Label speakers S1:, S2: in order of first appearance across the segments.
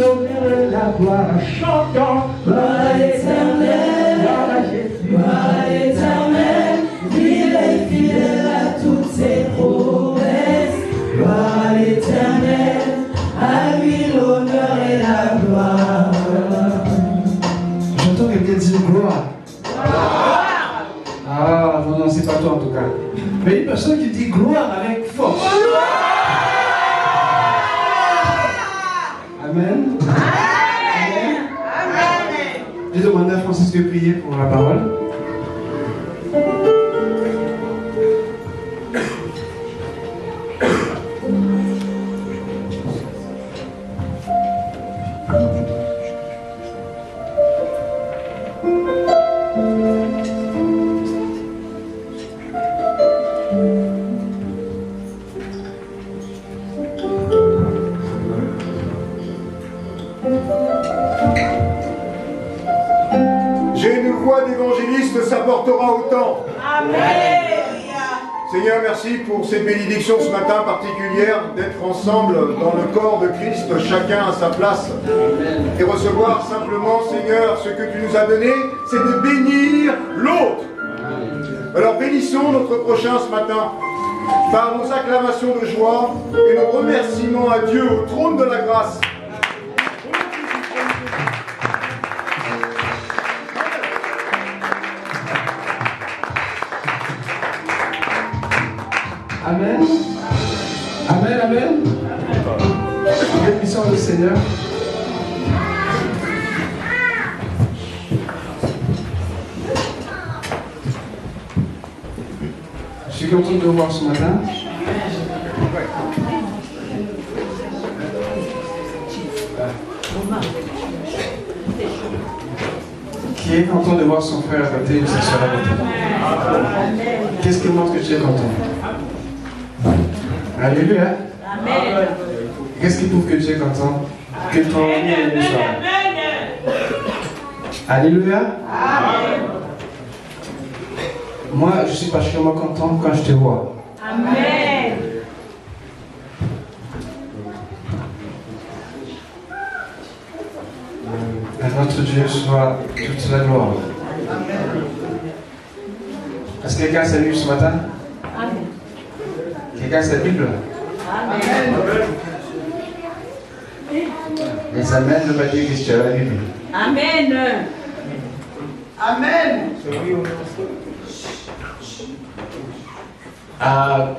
S1: l'honneur et la gloire. Chantons, gloire à l'Éternel, gloire à Jésus.
S2: Gloire à l'Éternel, il est fidèle à toutes ses promesses. Gloire à l'Éternel, à lui l'honneur et la gloire.
S3: J'entends quelqu'un dire gloire. Ah, non, c'est pas toi en tout cas. Mais une personne qui dit gloire avec force. Amen. Amen. J'ai demandé à Francis de prier pour la parole.
S4: J'ai une voix d'évangéliste, ça portera autant.
S2: Amen.
S4: Seigneur, merci pour cette bénédiction ce matin particulière, d'être ensemble dans le corps de Christ, chacun à sa place. Et recevoir simplement, Seigneur, ce que tu nous as donné, c'est de bénir l'autre. Alors bénissons notre prochain ce matin par nos acclamations de joie et nos remerciements à Dieu au trône de la grâce.
S3: Amen. Amen, amen. Bénissons le Seigneur. Je suis content de vous voir ce matin. Qui est content de voir son frère à côté ou sa soeur à côté? Qu'est-ce qui montre que tu es content? Alléluia.
S2: Amen.
S3: Qu'est-ce qui prouve que tu es content? Que ton ami est le soir. Alléluia.
S2: Amen.
S3: Moi, je suis particulièrement content quand je te vois.
S2: Amen.
S3: À notre Dieu soit toute la gloire. Est-ce que quelqu'un a sa Bible ce matin?
S2: Amen.
S3: Quelqu'un a sa Bible?
S2: Amen.
S3: Les amens ne veut pas dire que tu as la Bible.
S2: Amen. Amen.
S3: Ah,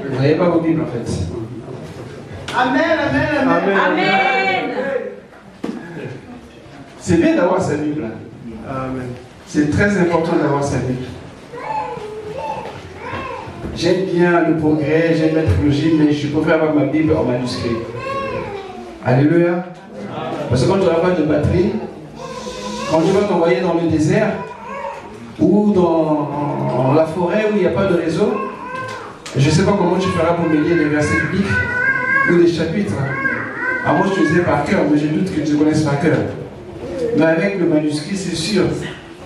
S3: vous n'avez pas vos Bibles en fait.
S2: Amen. Amen. Amen. Amen.
S3: C'est bien d'avoir sa Bible.
S4: Amen.
S3: C'est très important d'avoir sa Bible. J'aime bien le progrès, j'aime la technologie, mais je préfère avoir ma Bible en manuscrit. Alléluia. Parce que quand tu n'auras pas de batterie, quand tu vas t'envoyer dans le désert ou dans la forêt où il n'y a pas de réseau, je ne sais pas comment tu feras pour mêler les versets bibliques ou les chapitres. À moi, je te disais par cœur, mais je doute que tu connaisses par cœur. Mais avec le manuscrit, c'est sûr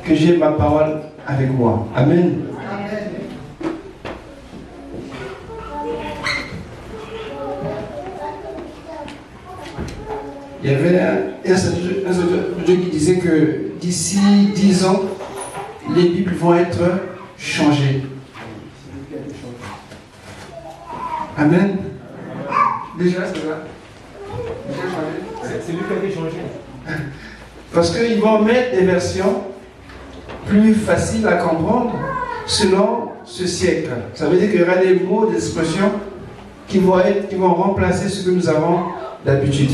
S3: que j'ai ma parole avec moi. Amen. Il y avait un Dieu qui disait que d'ici 10 ans, les Bibles vont être changées. Amen. Déjà, c'est ça. Déjà changé.
S5: C'est lui qui a été changé.
S3: Parce qu'ils vont mettre des versions plus faciles à comprendre selon ce siècle. Ça veut dire qu'il y aura des mots, des expressions qui vont remplacer ce que nous avons d'habitude.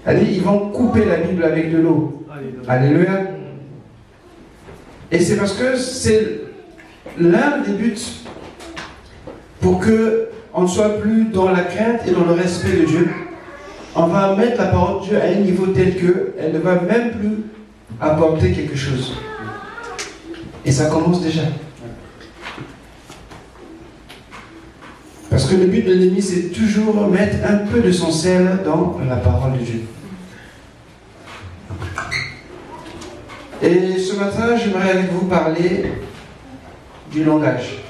S3: C'est-à-dire, ils vont couper la Bible avec de l'eau. Alléluia. Et c'est parce que c'est l'un des buts pour qu'on ne soit plus dans la crainte et dans le respect de Dieu. On va mettre la parole de Dieu à un niveau tel qu'elle ne va même plus apporter quelque chose. Et ça commence déjà. Parce que le but de l'ennemi, c'est toujours mettre un peu de son sel dans la parole de Dieu. Et ce matin, j'aimerais avec vous parler du langage.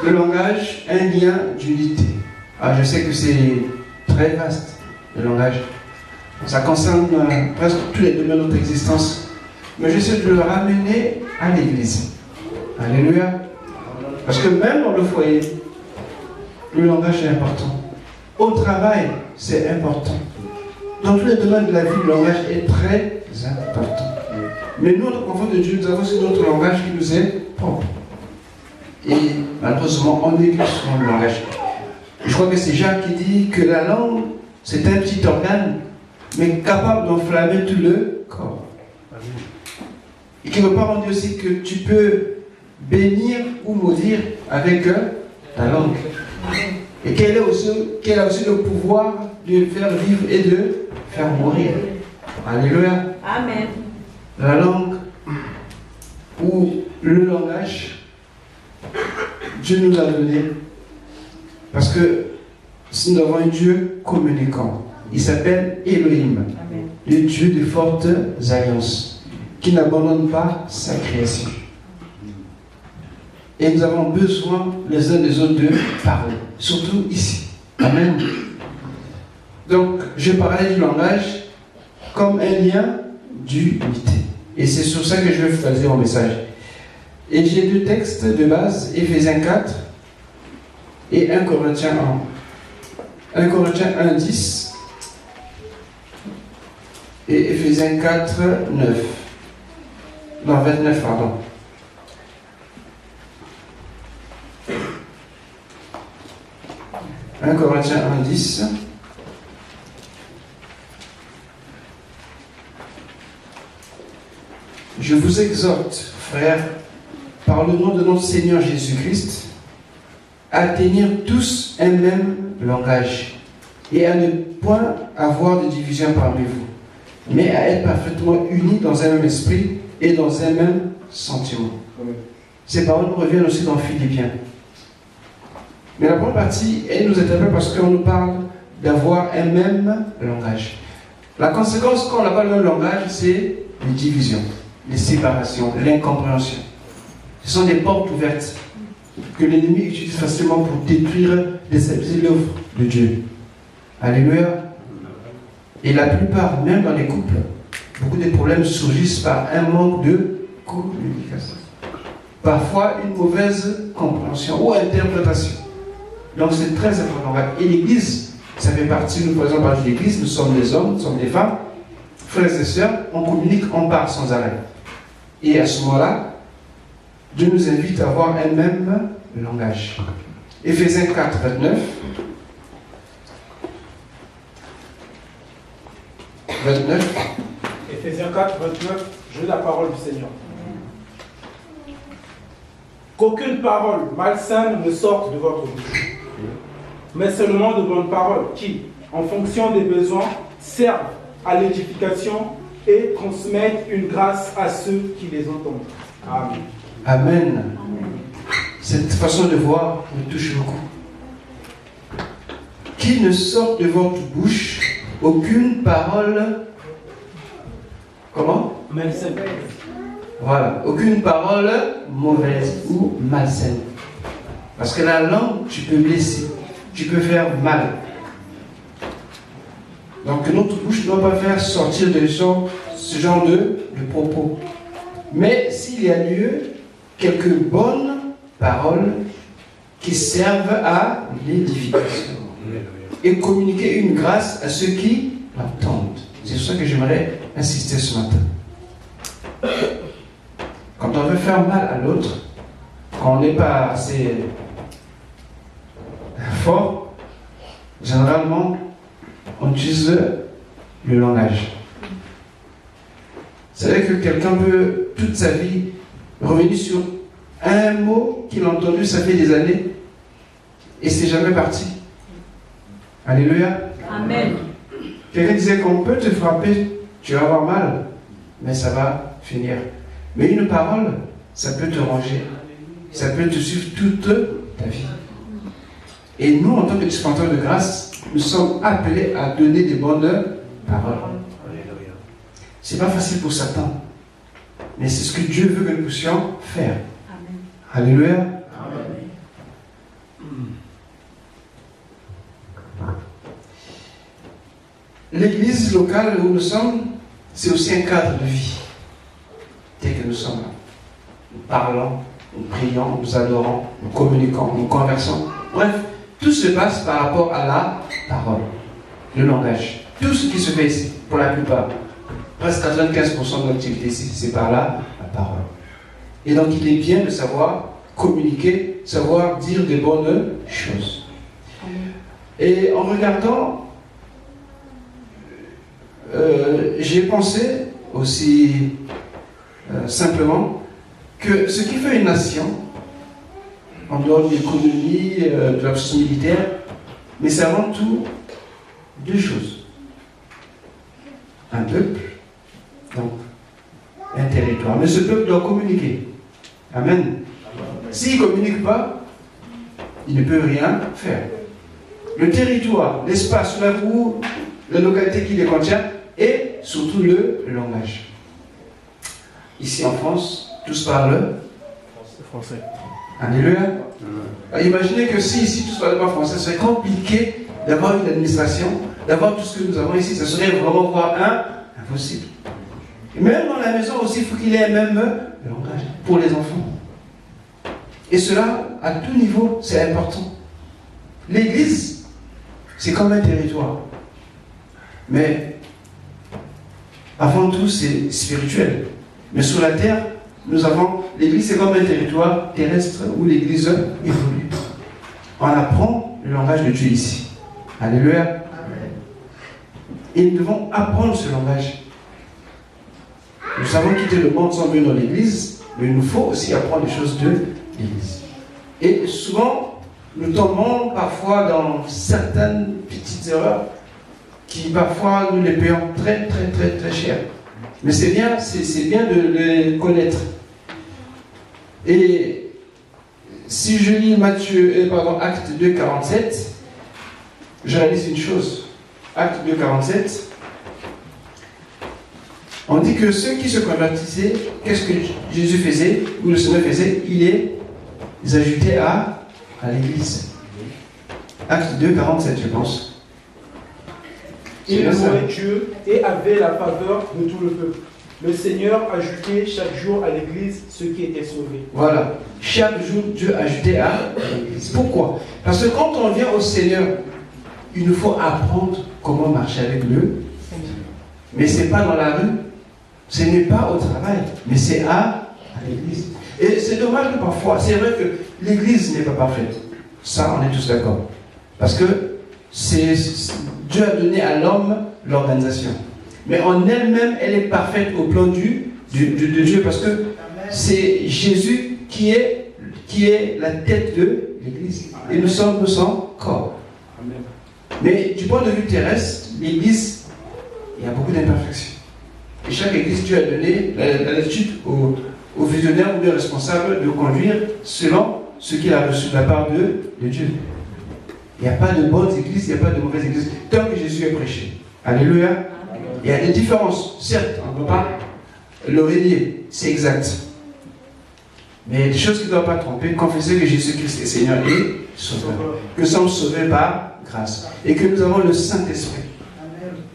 S3: Le langage, un lien d'unité. Ah, je sais que c'est très vaste. le langage. Ça concerne presque tous les domaines de notre existence. Mais j'essaie de le ramener à l'église. Alléluia. Parce que même dans le foyer, le langage est important. Au travail, c'est important. Dans tous les domaines de la vie, le langage est très important. Mais nous, enfants de Dieu, nous avons aussi notre langage qui nous est propre. Et malheureusement, on néglige souvent le langage. Je crois que c'est Jacques qui dit que la langue, c'est un petit organe, mais capable d'enflammer tout le corps. Et quelque part, on dit aussi que tu peux bénir ou maudire avec ta langue. Et qu'elle a aussi le pouvoir de faire vivre et de faire mourir. Alléluia.
S2: Amen.
S3: La langue ou le langage, Dieu nous l'a donné parce que nous avons un Dieu communicant. Il s'appelle Elohim, le Dieu des fortes alliances, qui n'abandonne pas sa création. Et nous avons besoin les uns des autres de parler, surtout ici. Amen. Donc, je parlais du langage comme un lien d'unité. Et c'est sur ça que je vais faire mon message. Et j'ai deux textes de base, Éphésiens 4 et 1 Corinthiens 1. 1 Corinthiens 1, 10 et Éphésiens 4, 9. Non, 29, pardon. « 1 Corinthiens 1, 10. Je vous exhorte, frères, par le nom de notre Seigneur Jésus-Christ, à tenir tous un même langage et à ne point avoir de division parmi vous, mais à être parfaitement unis dans un même esprit et dans un même sentiment. » Ces paroles nous reviennent aussi dans Philippiens. Mais la première partie, elle nous interpelle parce qu'on nous parle d'avoir un même langage. La conséquence, quand on n'a pas le même langage, c'est les divisions, les séparations, l'incompréhension. Ce sont des portes ouvertes que l'ennemi utilise facilement pour détruire l'œuvre de Dieu. Alléluia. Et la plupart, même dans les couples, beaucoup de problèmes surgissent par un manque de communication. Parfois, une mauvaise compréhension ou interprétation. Donc c'est très important. Et l'Église, ça fait partie, nous faisons partie de l'Église, nous sommes des hommes, nous sommes des femmes, frères et sœurs, on communique, on parle sans arrêt. Et à ce moment-là, Dieu nous invite à avoir un même langage. Éphésiens 4, 29. 29.
S5: Éphésiens 4, 29, je lis la parole du Seigneur. Qu'aucune parole malsaine ne sorte de votre bouche, mais seulement de bonnes paroles qui, en fonction des besoins, servent à l'édification et transmettent une grâce à ceux qui les entendent. Amen.
S3: Amen. Cette façon de voir me touche beaucoup. Qu'il ne sorte de votre bouche aucune parole. Comment?
S5: Malsaine.
S3: Voilà, aucune parole mauvaise ou malsaine. Parce que la langue, tu peux blesser, tu peux faire mal. Donc notre bouche ne doit pas faire sortir de ce genre de propos. Mais s'il y a lieu, quelques bonnes paroles qui servent à l'édification et communiquer une grâce à ceux qui l'entendent. C'est sur ça que j'aimerais insister ce matin. Quand on veut faire mal à l'autre, quand on n'est pas assez fort, généralement, on utilise le langage. C'est vrai que quelqu'un peut, toute sa vie, revenir sur un mot qu'il a entendu, ça fait des années, et c'est jamais parti. Alléluia.
S2: Amen.
S3: Quelqu'un disait qu'on peut te frapper, tu vas avoir mal, mais ça va finir. Mais une parole, ça peut te ranger. Ça peut te suivre toute ta vie. Et nous, en tant que dispensateurs de grâce, nous sommes appelés à donner des bonnes paroles. C'est pas facile pour Satan. Mais c'est ce que Dieu veut que nous puissions faire. Amen. Alléluia. Amen. l'église locale où nous sommes, c'est aussi un cadre de vie. Dès que nous sommes là, nous parlons, nous prions, nous adorons, nous communiquons, nous conversons. Bref, tout se passe par rapport à la parole, le langage. Tout ce qui se fait ici, pour la plupart, presque 95% de l'activité ici, c'est par là la parole. Et donc il est bien de savoir communiquer, savoir dire des bonnes choses. Et en regardant, j'ai pensé aussi simplement que ce qui fait une nation, en dehors de l'économie, de la puissance militaire, mais c'est avant tout deux choses. Un peuple, donc un territoire. Mais ce peuple doit communiquer. Amen. S'il ne communique pas, il ne peut rien faire. Le territoire, l'espace, la roue, la localité qui les contient, et surtout le langage. Ici en France, tous parlent
S5: français.
S3: Alléluia. Imaginez que si ici tous parlent pas français, ce serait compliqué d'avoir une administration, d'avoir tout ce que nous avons ici. Ce serait vraiment impossible. Et même dans la maison aussi, il faut qu'il ait un même langage pour les enfants. Et cela, à tout niveau, c'est important. L'église, c'est comme un territoire. Mais, avant tout, c'est spirituel. Mais sur la terre, nous avons, l'église, c'est comme un territoire terrestre où l'église évolue. On apprend le langage de Dieu ici. Alléluia. Et nous devons apprendre ce langage. Nous savons quitter le monde sans venir dans l'église, mais il nous faut aussi apprendre les choses de l'église. Et souvent, nous tombons parfois dans certaines petites erreurs qui parfois nous les payons très cher. Mais c'est bien de les connaître. Et si je lis Acte 2, 47, je réalise une chose. Acte 2, 47, on dit que ceux qui se convertissaient, qu'est-ce que Jésus faisait, ou le Seigneur faisait, il les ajoutait à l'église. Acte 2, 47, je pense.
S5: Il louait Dieu et avait la faveur de tout le peuple. Le Seigneur ajoutait chaque jour à l'église ceux qui étaient sauvés. Voilà.
S3: Chaque jour, Dieu ajoutait à l'église. Pourquoi? Parce que quand on vient au Seigneur, il nous faut apprendre comment marcher avec le Seigneur. Mais ce n'est pas dans la rue, ce n'est pas au travail, mais c'est à l'église. Et c'est dommage que parfois, c'est vrai que l'église n'est pas parfaite. Ça, on est tous d'accord. Parce que Dieu a donné à l'homme l'organisation. Mais en elle-même, elle est parfaite au plan de Dieu. Parce que c'est Jésus qui est la tête de l'église. Et nous sommes son corps. Mais du point de vue terrestre, l'église, il y a beaucoup d'imperfections. Et chaque église, Dieu a donné la latitude aux visionnaires ou aux responsables de conduire selon ce qu'il a reçu de la part de Dieu. Il n'y a pas de bonnes églises, il n'y a pas de mauvaises églises, tant que Jésus est prêché. Alléluia. Il y a des différences, certes, on ne peut pas le renier, c'est exact. Mais il y a des choses qui ne doivent pas tromper. Confesser que Jésus-Christ est Seigneur et Sauveur. Que nous sommes sauvés par grâce. Et que nous avons le Saint-Esprit.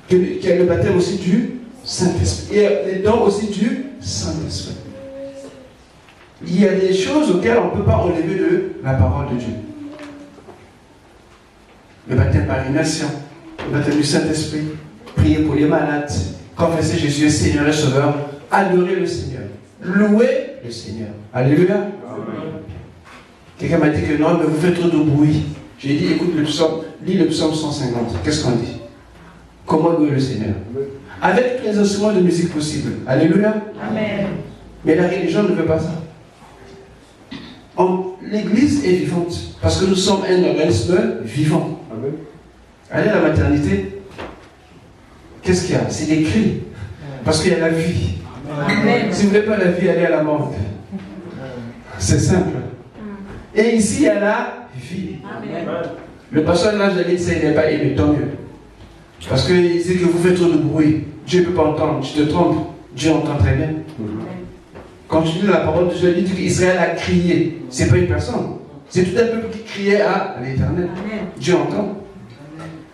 S3: Qu'il y a le baptême aussi du Saint-Esprit. Et les dons aussi du Saint-Esprit. Il y a des choses auxquelles on ne peut pas enlever de la parole de Dieu. Le baptême par immersion, le baptême du Saint-Esprit, prier pour les malades, confesser Jésus est Seigneur et Sauveur, adorer le Seigneur, louer le Seigneur. Alléluia. Quelqu'un m'a dit que non, mais vous faites trop de bruit. J'ai dit, écoute le psaume, lis le psaume 150. Qu'est-ce qu'on dit? Comment louer le Seigneur? Avec tous les instruments de musique possibles. Alléluia. Amen. Mais la religion ne veut pas ça. L'église est vivante parce que nous sommes un organisme vivant. Amen. Allez à la maternité, qu'est-ce qu'il y a? C'est des cris. Parce qu'il y a la vie. Amen. Si vous ne voulez pas la vie, allez à la mort. C'est simple. Et ici, il y a la vie. Amen. Le pasteur là, j'allais dire, il n'est pas aimé, tant mieux. Parce qu'il dit que vous faites trop de bruit. Dieu ne peut pas entendre. Tu te trompes. Dieu entend très bien. Quand tu lis la parole de Dieu, il dit qu'Israël a crié. Ce n'est pas une personne. C'est tout un peuple qui criait à l'Éternel. Dieu entend.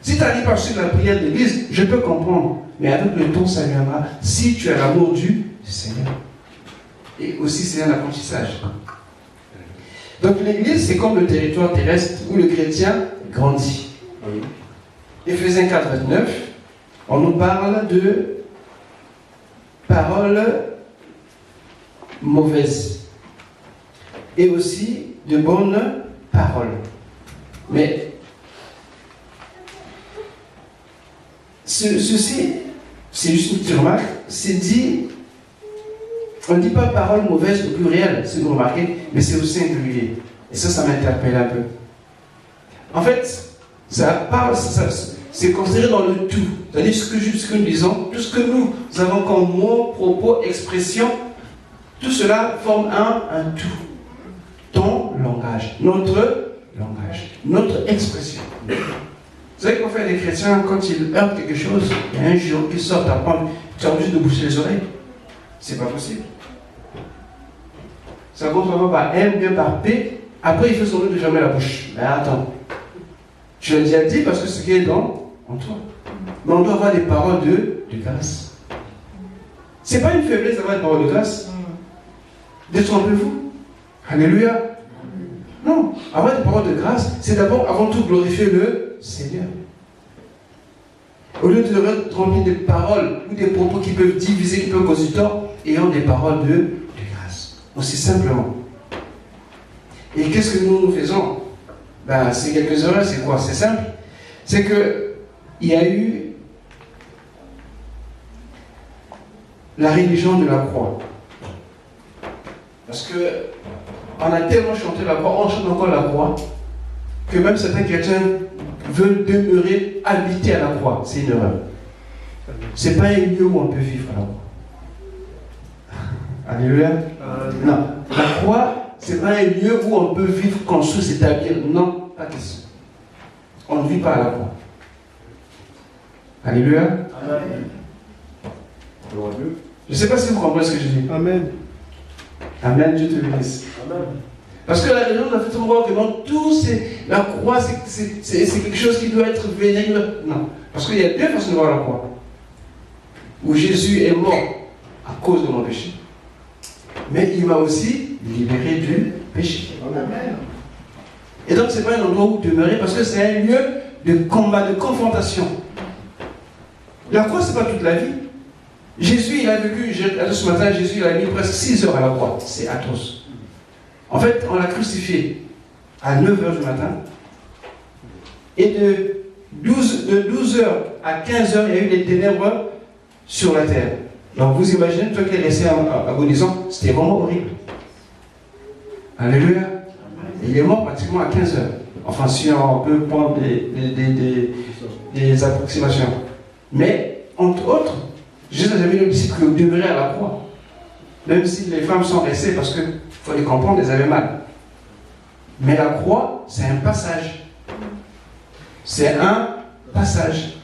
S3: Si tu n'arrives pas à suivre la prière de l'église, je peux comprendre. Mais avec le temps, ça viendra. Si tu as l'amour du Seigneur. Et aussi, c'est un apprentissage. Donc l'église, c'est comme le territoire terrestre où le chrétien grandit. Éphésiens 4, 29, on nous parle de paroles mauvaises et aussi de bonnes paroles. Mais ceci, c'est juste une petite remarque, c'est dit, on ne dit pas paroles mauvaises au pluriel, si vous remarquez, mais c'est au singulier. Et ça m'interpelle un peu. En fait, c'est considéré dans le tout. C'est-à-dire ce que nous disons, tout ce que nous avons comme mots, propos, expressions, tout cela forme un tout. Ton langage, notre expression. Vous savez qu'on fait les chrétiens, quand ils heurtent quelque chose, il y a un jour qui sort d'apprendre, tu as juste de boucher les oreilles. C'est pas possible. Ça commence vraiment par M, bien par P, après il fait son nom de fermer la bouche. Mais attends, tu l'as déjà dit parce que ce qui est en toi. Mais on doit avoir des paroles de grâce. C'est pas une faiblesse d'avoir des paroles de grâce. Détrompez-vous. Alléluia. Non, avoir des paroles de grâce, c'est d'abord, avant tout, glorifier le Seigneur. Au lieu de remplir des paroles ou des propos qui peuvent diviser, qui peuvent causer du tort, ayant des paroles de grâce. Aussi simplement. Et qu'est-ce que nous faisons? C'est quelques heures, c'est quoi? C'est simple. C'est que il y a eu la religion de la croix. Parce que on a tellement chanté la croix, on chante encore la croix, que même certains chrétiens veulent demeurer, habiter à la croix. C'est une erreur. C'est pas un lieu où on peut vivre à la croix. Alléluia. Non. La croix, c'est pas un lieu où on peut vivre, construire, s'établir. Non, pas question. On ne vit pas à la croix. Alléluia. Amen. Je ne sais pas si vous comprenez ce que je dis. Amen. Amen, Dieu te bénisse. Amen. Parce que la religion nous a fait voir que dans tout, la croix, c'est quelque chose qui doit être vénéré. Non. Parce qu'il y a deux façons de voir la croix. Où Jésus est mort à cause de mon péché. Mais il m'a aussi libéré du péché. Amen. Et donc, ce n'est pas un endroit où demeurer parce que c'est un lieu de combat, de confrontation. La croix, ce n'est pas toute la vie. Jésus, il a vécu, ce matin, Jésus, il a mis presque 6 heures à la croix. C'est atroce. En fait, on l'a crucifié à 9 heures du matin. Et de 12 heures à 15 heures, il y a eu des ténèbres sur la terre. Donc vous imaginez, toi qui es resté agonisant, c'était vraiment horrible. Alléluia. Il est mort pratiquement à 15 heures. Enfin, si on peut prendre des approximations. Mais, entre autres, Jésus n'a jamais dit aux disciples de demeurer à la croix. Même si les femmes sont restées, parce qu'il faut les comprendre, elles avaient mal. Mais la croix, c'est un passage. C'est un passage.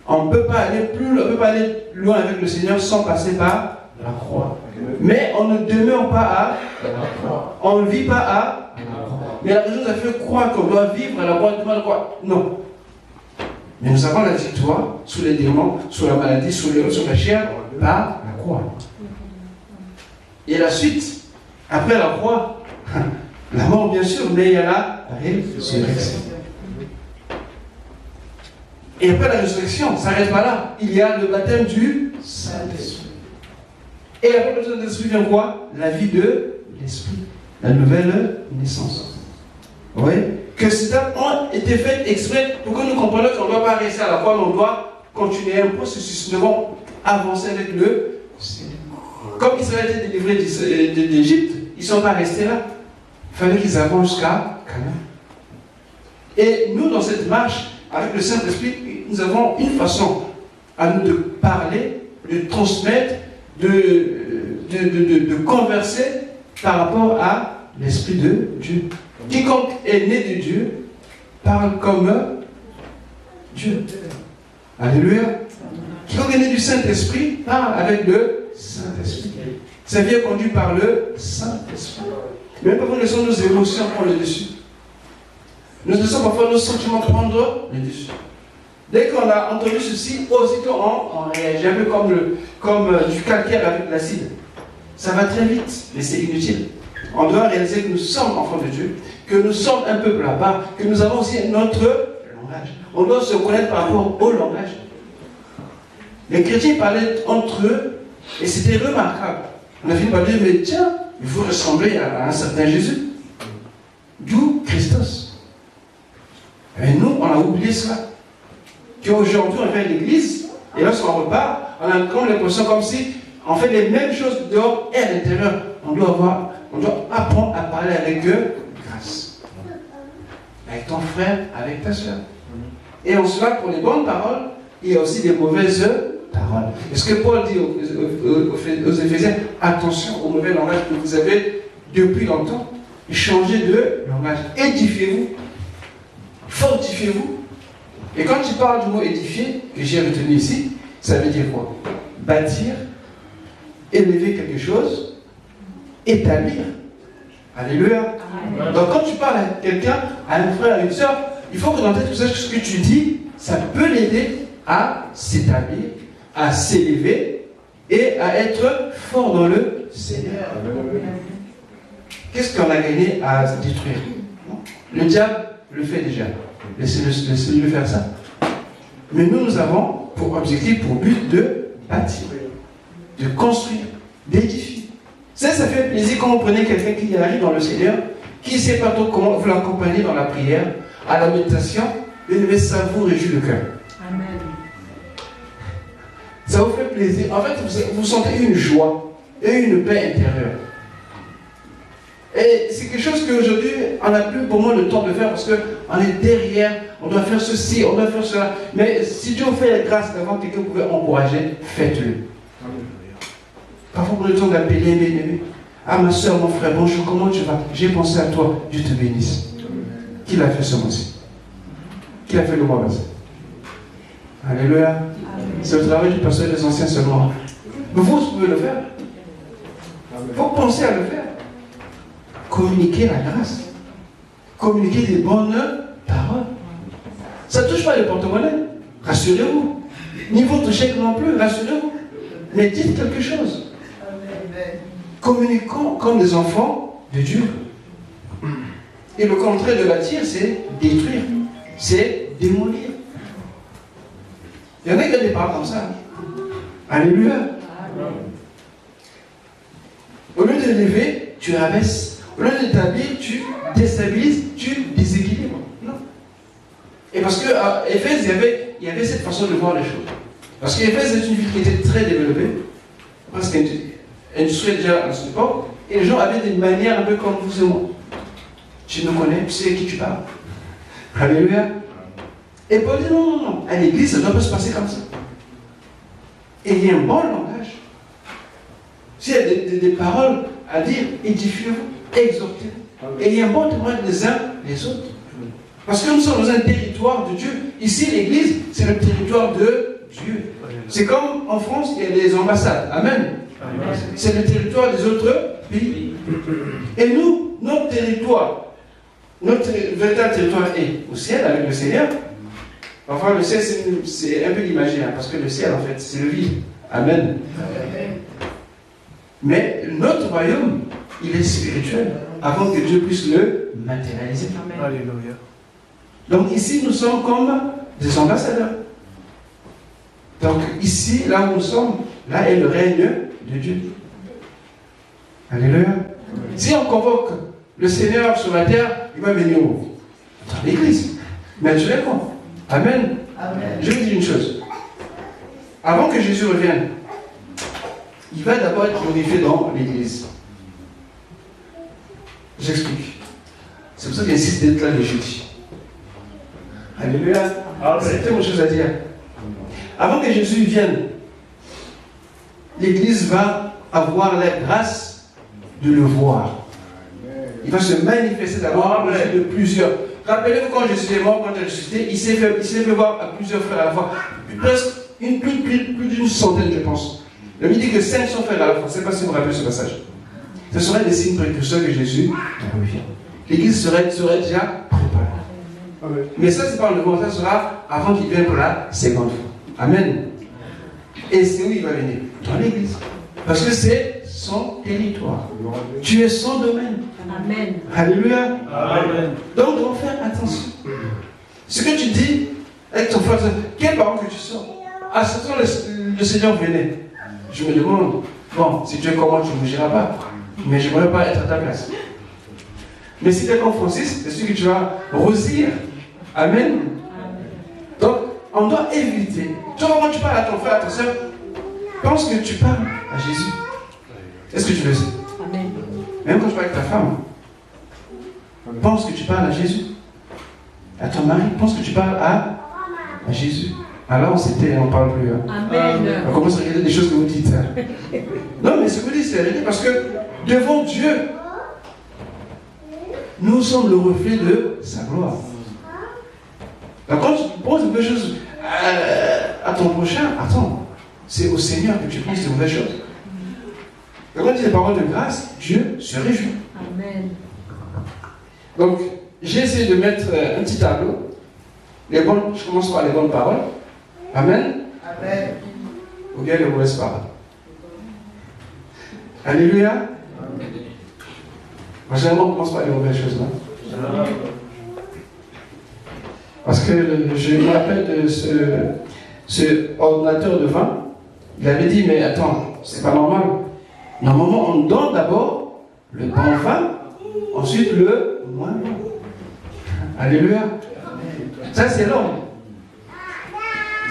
S3: On ne peut pas aller loin avec le Seigneur sans passer par la croix. Mais on ne demeure pas à la croix. On ne vit pas à la croix. Mais la religion nous a fait croire qu'on doit vivre à la croix, devant la croix. Non. Mais nous avons la victoire sur les démons, sur la maladie, sur la chair, par la croix. Et la suite, après la croix, la mort bien sûr, mais il y a la résurrection. Et après la résurrection, ça ne s'arrête pas là. Il y a le baptême du Saint-Esprit. Et après le baptême de l'Esprit vient quoi? La vie de l'Esprit. La nouvelle naissance. Vous voyez? Que ces étapes ont été faites exprès pour que nous comprenions qu'on ne doit pas rester à la croix, mais on doit continuer un processus. Nous devons avancer avec le Seigneur. Comme Israël a été délivré d'Égypte, ils ne sont pas restés là. Il fallait qu'ils avancent jusqu'à Canaan. Et nous, dans cette marche, avec le Saint-Esprit, nous avons une façon à nous de parler, de transmettre, de converser par rapport à l'Esprit de Dieu. Quiconque est né de Dieu parle comme Dieu. Alléluia. Quiconque est né du Saint-Esprit parle avec le Saint-Esprit. Ça vient conduit par le Saint-Esprit. Même parfois, nous laissons nos émotions prendre le dessus. Nous laissons parfois nos sentiments prendre le dessus. Dès qu'on a entendu ceci, aussitôt on réagit un peu comme du calcaire avec de l'acide. Ça va très vite, mais c'est inutile. On doit réaliser que nous sommes enfants de Dieu, que nous sommes un peuple là-bas, que nous avons aussi notre langage. On doit se connaître par rapport au langage. Les chrétiens parlaient entre eux, et c'était remarquable. On a fini par dire, mais tiens, il faut ressembler à un certain Jésus. D'où Christos. Et nous, on a oublié cela. Qu'aujourd'hui, on vient à l'église, et lorsqu'on repart, on a comme l'impression comme si on fait les mêmes choses dehors et à l'intérieur. On doit apprendre à parler avec eux grâce. Avec ton frère, avec ta soeur. Et en cela, pour les bonnes paroles, il y a aussi des mauvaises paroles. Et ce que Paul dit aux Éphésiens, attention au mauvais langage que vous avez depuis longtemps. Changez de langage. Édifiez-vous. Fortifiez-vous. Et quand tu parles du mot édifier, que j'ai retenu ici, ça veut dire quoi? Bâtir, élever quelque chose, établir. Alléluia. Amen. Donc quand tu parles à quelqu'un, à un frère, à une soeur, il faut que dans ta tête, tu saches que ce que tu dis, ça peut l'aider à s'établir, à s'élever et à être fort dans le Seigneur. Qu'est-ce qu'on a gagné à se détruire? Le diable le fait déjà. Laissez-le faire ça. Mais nous avons pour objectif, pour but de bâtir, de construire, d'édifier. Ça fait plaisir quand vous prenez quelqu'un qui arrive dans le Seigneur, qui ne sait pas trop comment vous l'accompagner dans la prière, à la méditation, mais ça vous réjouit le cœur.
S2: Amen.
S3: Ça vous fait plaisir. En fait, vous sentez une joie et une paix intérieure. Et c'est quelque chose qu'aujourd'hui, on n'a plus pour moi le temps de faire parce qu'on est derrière, on doit faire ceci, on doit faire cela. Mais si Dieu vous fait la grâce d'avoir quelqu'un que vous pouvez encourager, faites-le. Parfois, prenez le temps d'appeler, bien-aimé. Ah, ma soeur, mon frère, bonjour, comment tu vas? J'ai pensé à toi, Dieu te bénisse. Qui l'a fait ce mois-ci? Qui l'a fait le mois passé? Alléluia. C'est le travail du pasteur des anciens seulement. Mais vous pouvez le faire. Il faut penser à le faire. Communiquer la grâce. Communiquer des bonnes paroles. Ça ne touche pas le porte-monnaie. Rassurez-vous. Ni votre chèque non plus, rassurez-vous. Mais dites quelque chose. Communiquons comme des enfants de Dieu. Et le contraire de bâtir, c'est détruire. C'est démolir. Il y en a qui ont des paroles comme ça. Alléluia. Au lieu de lever, tu rabaisses. Au lieu d'établir, tu déstabilises, tu déséquilibres. Non. Et parce qu'à Éphèse, il y avait cette façon de voir les choses. Parce qu'Éphèse est une ville qui était très développée, presque industrielle déjà à cette époque, et les gens avaient des manières un peu comme vous et moi. Tu me connais, tu sais à qui tu parles. Alléluia. Et Paul dit non. À l'église, ça ne doit pas se passer comme ça. Et il y a un bon langage. S'il y a des paroles à dire, édifiez-vous, exhortez-vous. Et il y a un bon témoignage les uns les autres. Parce que nous sommes dans un territoire de Dieu. Ici, l'église, c'est le territoire de Dieu. C'est comme en France, il y a des ambassades. Amen. C'est le territoire des autres pays. Et nous, notre territoire, notre véritable territoire est au ciel avec le Seigneur. Parfois, le ciel, c'est un peu l'imaginaire, parce que le ciel, en fait, c'est le vide. Amen. Mais notre royaume, il est spirituel, avant que Dieu puisse le matérialiser. Alléluia. Donc ici, nous sommes comme des ambassadeurs. Donc ici, là où nous sommes, là est le règne de Dieu. Alléluia. Si on convoque le Seigneur sur la terre, il va venir où? Dans l'église. Naturellement. Amen. Amen. Je vous dis une chose. Avant que Jésus revienne, il va d'abord être glorifié dans l'église. J'explique. C'est pour ça qu'il insiste d'être là le jeudi. Alléluia. C'est tellement de choses à dire. Avant que Jésus vienne, l'église va avoir la grâce de le voir. Il va se manifester d'abord de plusieurs. Rappelez-vous quand Jésus est mort, quand il est ressuscité, il s'est fait voir à plusieurs frères à la fois. Presque plus d'une centaine, je pense. Le Bible dit que 500 frères à la fois. Je ne sais pas si vous vous rappelez ce passage. Ce serait des signes précurseurs que Jésus revient. L'église serait déjà préparée. Mais ça, c'est pas le moment, ça sera avant qu'il vienne pour la seconde fois. Amen. Et c'est où il va venir? Dans l'église. Parce que c'est son territoire. Tu es son domaine.
S2: Amen.
S3: Alléluia.
S5: Amen.
S3: Donc, on doit faire attention. Ce que tu dis avec ton frère, quelle parole que tu sors? Ah, ce soir, le Seigneur venait. Je me demande, bon, si tu es comme moi, tu ne bougeras pas. Mais je n'aimerais pas être à ta place. Mais si tu es comme Francis, c'est sûr que tu vas rosir. Amen. Donc, on doit éviter. Tu vois, quand tu parles à ton frère, à ta soeur, pense que tu parles à Jésus. Est-ce que tu le sais?
S2: Amen.
S3: Même quand tu parles avec ta femme, pense que tu parles à Jésus. À ton mari, pense que tu parles à Jésus. Alors on s'était, on ne parle plus.
S2: Amen.
S3: On commence à regarder des choses que vous dites. Non, mais ce que vous dites, c'est la vérité, parce que devant Dieu, nous sommes le reflet de sa gloire. Donc quand tu penses de mauvaises choses à ton prochain, attends, c'est au Seigneur que tu penses de mauvaises choses. Et quand tu dis des paroles de grâce, Dieu se réjouit.
S2: Amen.
S3: Donc, j'ai essayé de mettre un petit tableau. Je commence par les bonnes paroles. Amen.
S1: Amen.
S3: Ou bien les mauvaises paroles. Alléluia. Moi, généralement, on commence par les mauvaises choses. Non? Parce que je me rappelle de ce ordinateur de vin. Il avait dit, mais attends, c'est pas normal. Normalement, on donne d'abord le bon vin, ensuite le moins bon. Alléluia. Ça, c'est l'homme.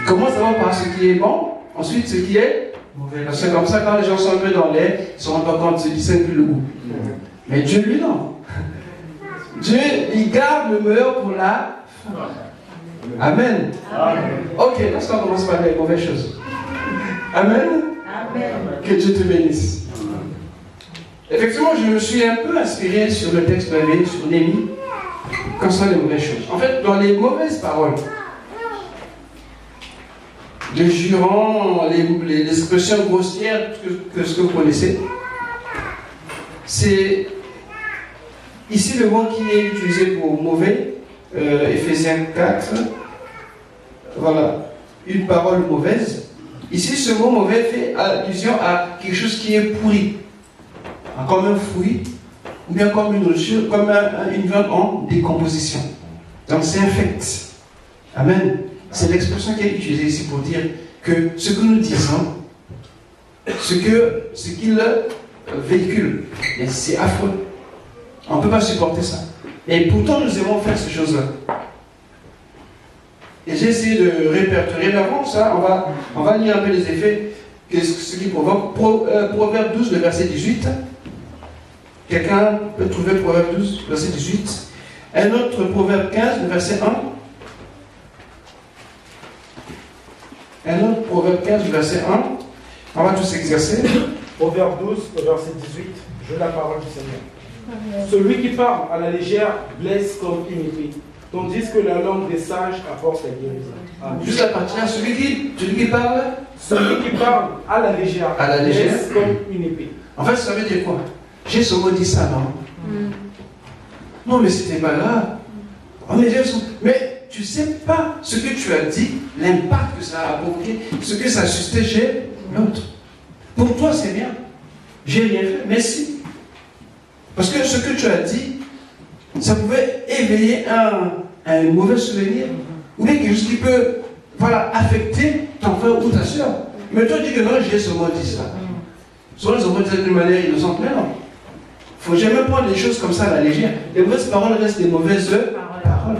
S3: Il commence d'abord par ce qui est bon, ensuite ce qui est mauvais. Parce que comme ça, quand les gens sont un peu dans l'air, ils ne se rendent pas compte, ils ne discernent plus le goût. Mais Dieu, lui, non. Dieu, il garde le meilleur pour la fin. Amen. Amen. Ok, parce qu'on commence par les mauvaises choses. Amen. Amen. Que Dieu te bénisse. Effectivement, je me suis un peu inspiré sur le texte de sur Néhémie, concernant les mauvaises choses. En fait, dans les mauvaises paroles, les jurons, les expressions grossières, que ce que vous connaissez, c'est ici le mot qui est utilisé pour mauvais, Éphésiens 4, voilà, une parole mauvaise. Ici, ce mot mauvais fait allusion à quelque chose qui est pourri, comme un fruit, ou bien comme une nourriture, comme une viande en décomposition. Donc c'est infect. Amen. C'est l'expression qui est utilisée ici pour dire que ce que nous disons, ce qu'il véhicule, c'est affreux. On ne peut pas supporter ça. Et pourtant, nous aimons faire ces choses-là. Et j'ai essayé de répertorier. Mais avant ça, on va lire un peu les effets, ce qui provoque. Proverbe 12, le verset 18. Quelqu'un peut trouver Proverbe 12, verset 18. Un autre Proverbe 15, le verset 1. Un autre Proverbe 15, verset 1. On va tous exercer.
S5: Proverbe 12, verset 18. Je la parole du Seigneur. Celui qui parle à la légère blesse comme une épée, tandis que la langue des sages apporte la guérison.
S3: Juste la partie là, celui qui parle.
S5: Celui qui parle à la légère blesse comme une épée.
S3: En fait, ça veut dire quoi? J'ai souvent dit ça, non? Non, mais c'était pas là. Oh, mais tu ne sais pas ce que tu as dit, l'impact que ça a provoqué, ce que ça a suscité chez l'autre. Pour toi, c'est bien. J'ai rien fait, merci. Parce que ce que tu as dit, ça pouvait éveiller un mauvais souvenir, ou bien quelque chose qui peut affecter ton frère ou ta soeur. Mais toi, tu dis que non, j'ai seulement dit ça. Souvent, ils ont dit d'une manière innocente, mais non. Il ne faut jamais prendre les choses comme ça à la légère. Les mauvaises paroles restent des mauvaises paroles.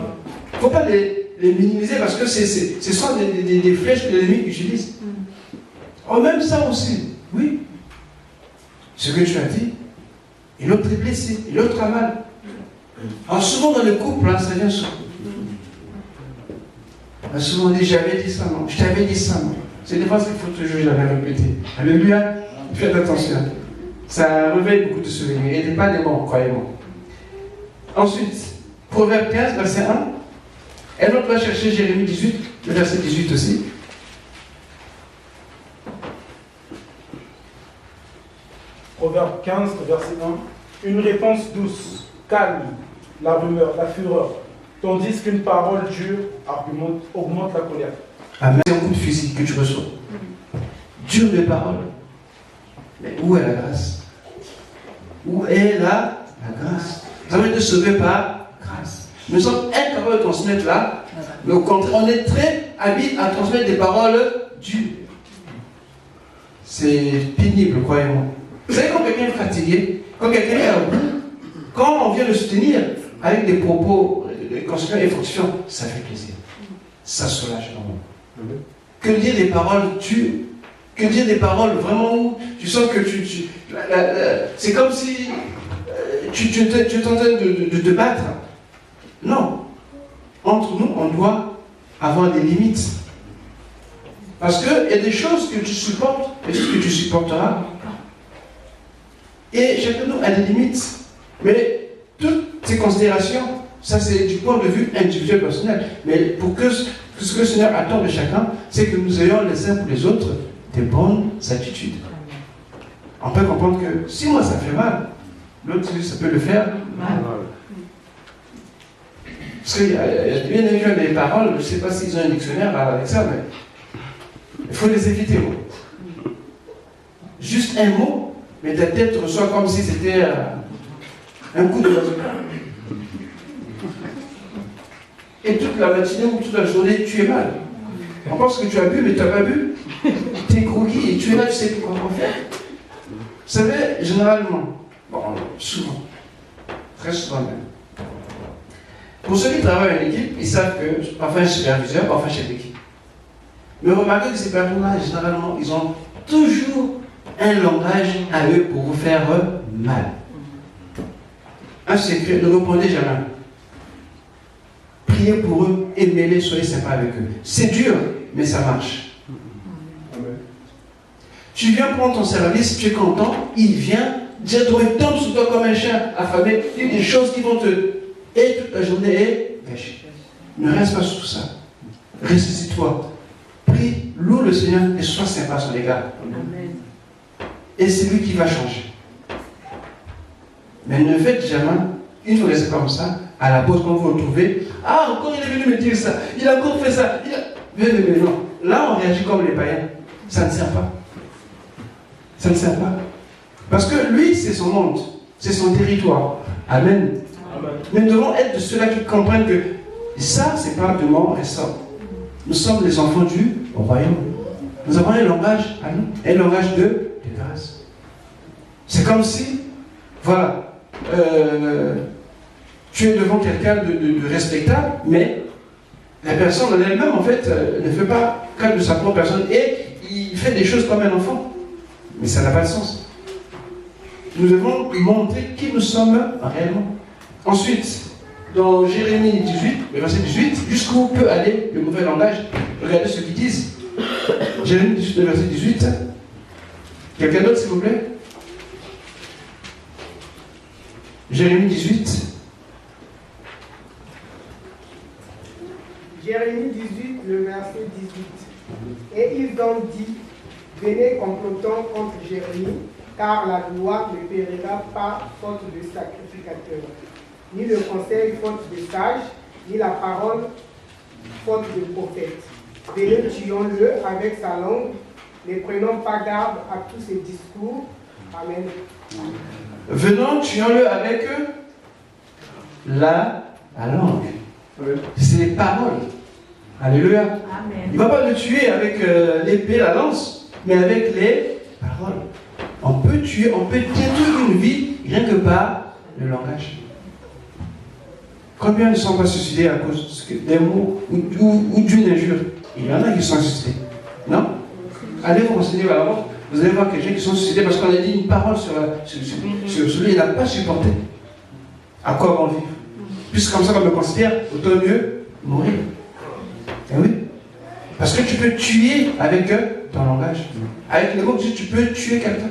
S3: Il ne faut pas les minimiser parce que ce sont des flèches que l'ennemi utilise. Oh, même ça aussi, oui. Ce que tu as dit, et l'autre est blessé, et l'autre a mal. Alors souvent dans le couple, ça vient souvent. Souvent on dit, j'avais dit ça, non. Je t'avais dit ça, non. C'est des phrases qu'il faut toujours jamais répéter. Alléluia. Faites attention. Ça réveille beaucoup de souvenirs. Et n'est pas des bons, croyez-moi. Ensuite, Proverbe 15, verset 1. Et l'autre va chercher Jérémie 18, le verset 18 aussi.
S5: Proverbe 15, verset 1. Une réponse douce calme la rumeur, la fureur, tandis qu'une parole dure augmente la colère.
S3: Amen. C'est un coup de fusil que tu reçois. Dur de parole. Mais où est la grâce? Où est la grâce? Nous avons été sauvés par grâce. Nous sommes incapables de transmettre là, mais au contraire, on est très habiles à transmettre des paroles dures. C'est pénible, croyez-moi. Vous savez, quand quelqu'un est fatigué, quand quelqu'un est à bout, quand on vient le soutenir avec des propos constructifs et fortifiants, ça fait plaisir. Ça soulage vraiment. Que dire des paroles dures? Que dire des paroles vraiment où tu sens que c'est comme si tu es en train de te battre. Non. Entre nous, on doit avoir des limites. Parce qu'il y a des choses que tu supportes et des choses que tu supporteras. Et chacun de nous a des limites. Mais toutes ces considérations, ça c'est du point de vue individuel, personnel. Mais pour que ce que le Seigneur attend de chacun, c'est que nous ayons les uns pour les autres des bonnes attitudes. On peut comprendre que si moi ça fait mal, l'autre ça peut le faire mal. Parce qu'il y a bien des paroles, je ne sais pas s'ils ont un dictionnaire avec ça, mais il faut les éviter. Juste un mot, mais ta tête reçoit comme si c'était un coup de bazooka. Et toute la matinée ou toute la journée, tu es mal. On pense que tu as bu, mais tu n'as pas bu. Tu es groggy et tu es là, tu sais plus quoi faire. Vous savez, généralement, bon, souvent, très souvent même, pour ceux qui travaillent en équipe, ils savent que, parfois un superviseur, parfois un chef d'équipe. Mais remarquez que ces personnes-là, généralement, ils ont toujours un langage à eux pour vous faire mal. Un secret, ne répondez jamais. Priez pour eux, aimez-les, soyez sympa avec eux. C'est dur, mais ça marche. Amen. Tu viens prendre ton service, tu es content, il vient, dire toi, il tombe sur toi comme un chien affamé, il dit des choses qui vont te... Et toute la journée est gâchée. Ne reste pas sur ça. Ressaisis-toi. Prie, loue le Seigneur et sois sympa à son égard. Amen. Et c'est lui qui va changer. Mais ne faites jamais une raison comme ça, à la pause, quand vous vous retrouvez, ah, encore il est venu me dire ça, il a encore fait ça. Mais non. Là, on réagit comme les païens. Ça ne sert pas. Ça ne sert pas. Parce que lui, c'est son monde, c'est son territoire. Amen. Amen. Mais nous devons être de ceux-là qui comprennent que ça, c'est pas de mon ressort. Nous sommes les enfants du royaume. Nous avons un langage à nous, un langage de grâce. C'est comme si, voilà, tu es devant quelqu'un de respectable, mais la personne en elle-même, en fait, ne fait pas cas de sa propre personne et il fait des choses comme un enfant. Mais ça n'a pas de sens. Nous devons montrer qui nous sommes réellement. Ensuite, dans Jérémie 18, le verset 18, jusqu'où peut aller le mauvais langage? Regardez ce qu'ils disent. Jérémie 18, le verset 18. Quelqu'un d'autre, s'il vous plaît? Jérémie 18.
S6: Jérémie 18, le verset 18. Et ils ont dit, venez complotons contre Jérémie, car la loi ne périra pas faute de sacrificateur, ni le conseil faute de sage, ni la parole faute de prophète. Venez, tuons-le avec sa langue, ne prenons pas garde à tous ses discours. Amen.
S3: Venons, tuons-le avec la langue. C'est les paroles. Alléluia. Amen. Il ne va pas le tuer avec l'épée, la lance, mais avec les paroles. On peut tuer, on peut détruire une vie rien que par le langage. Combien ne sont pas suicidés à cause des mots ou d'une injure? Il y en a qui sont suicidés. Non? Allez vous renseigner à la mort, vous allez voir quelqu'un qui sont suicidés parce qu'on a dit une parole sur lui, il n'a pas supporté. À quoi bon vivre? Puisque comme ça qu'on me considère, autant mieux mourir. Et oui. Parce que tu peux tuer avec ton langage. Avec les mots que tu peux tuer quelqu'un.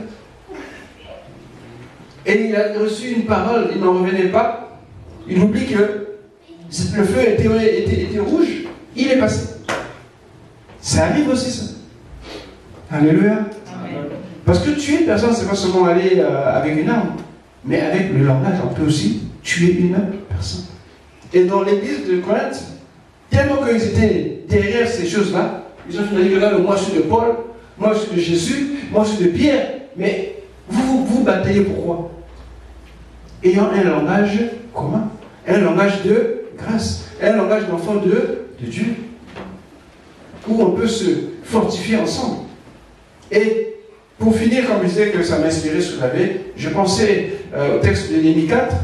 S3: Et il a reçu une parole, il n'en revenait pas. Il oublie que le feu était rouge. Il est passé. Ça arrive aussi, ça. Alléluia. Amen. Parce que tuer une personne, c'est pas seulement aller avec une arme, mais avec le langage, on peut aussi tuer une personne. Et dans l'église de Corinthe, tellement qu'ils étaient derrière ces choses-là, ils ont dit que là, moi je suis de Paul, moi je suis de Jésus, moi je suis de Pierre, mais vous bataillez pourquoi? Ayant un langage commun, un langage de grâce, un langage d'enfant de Dieu, où on peut se fortifier ensemble. Et pour finir, comme je disais que ça m'a inspiré sur la veille, je pensais au texte de Néhémie 4,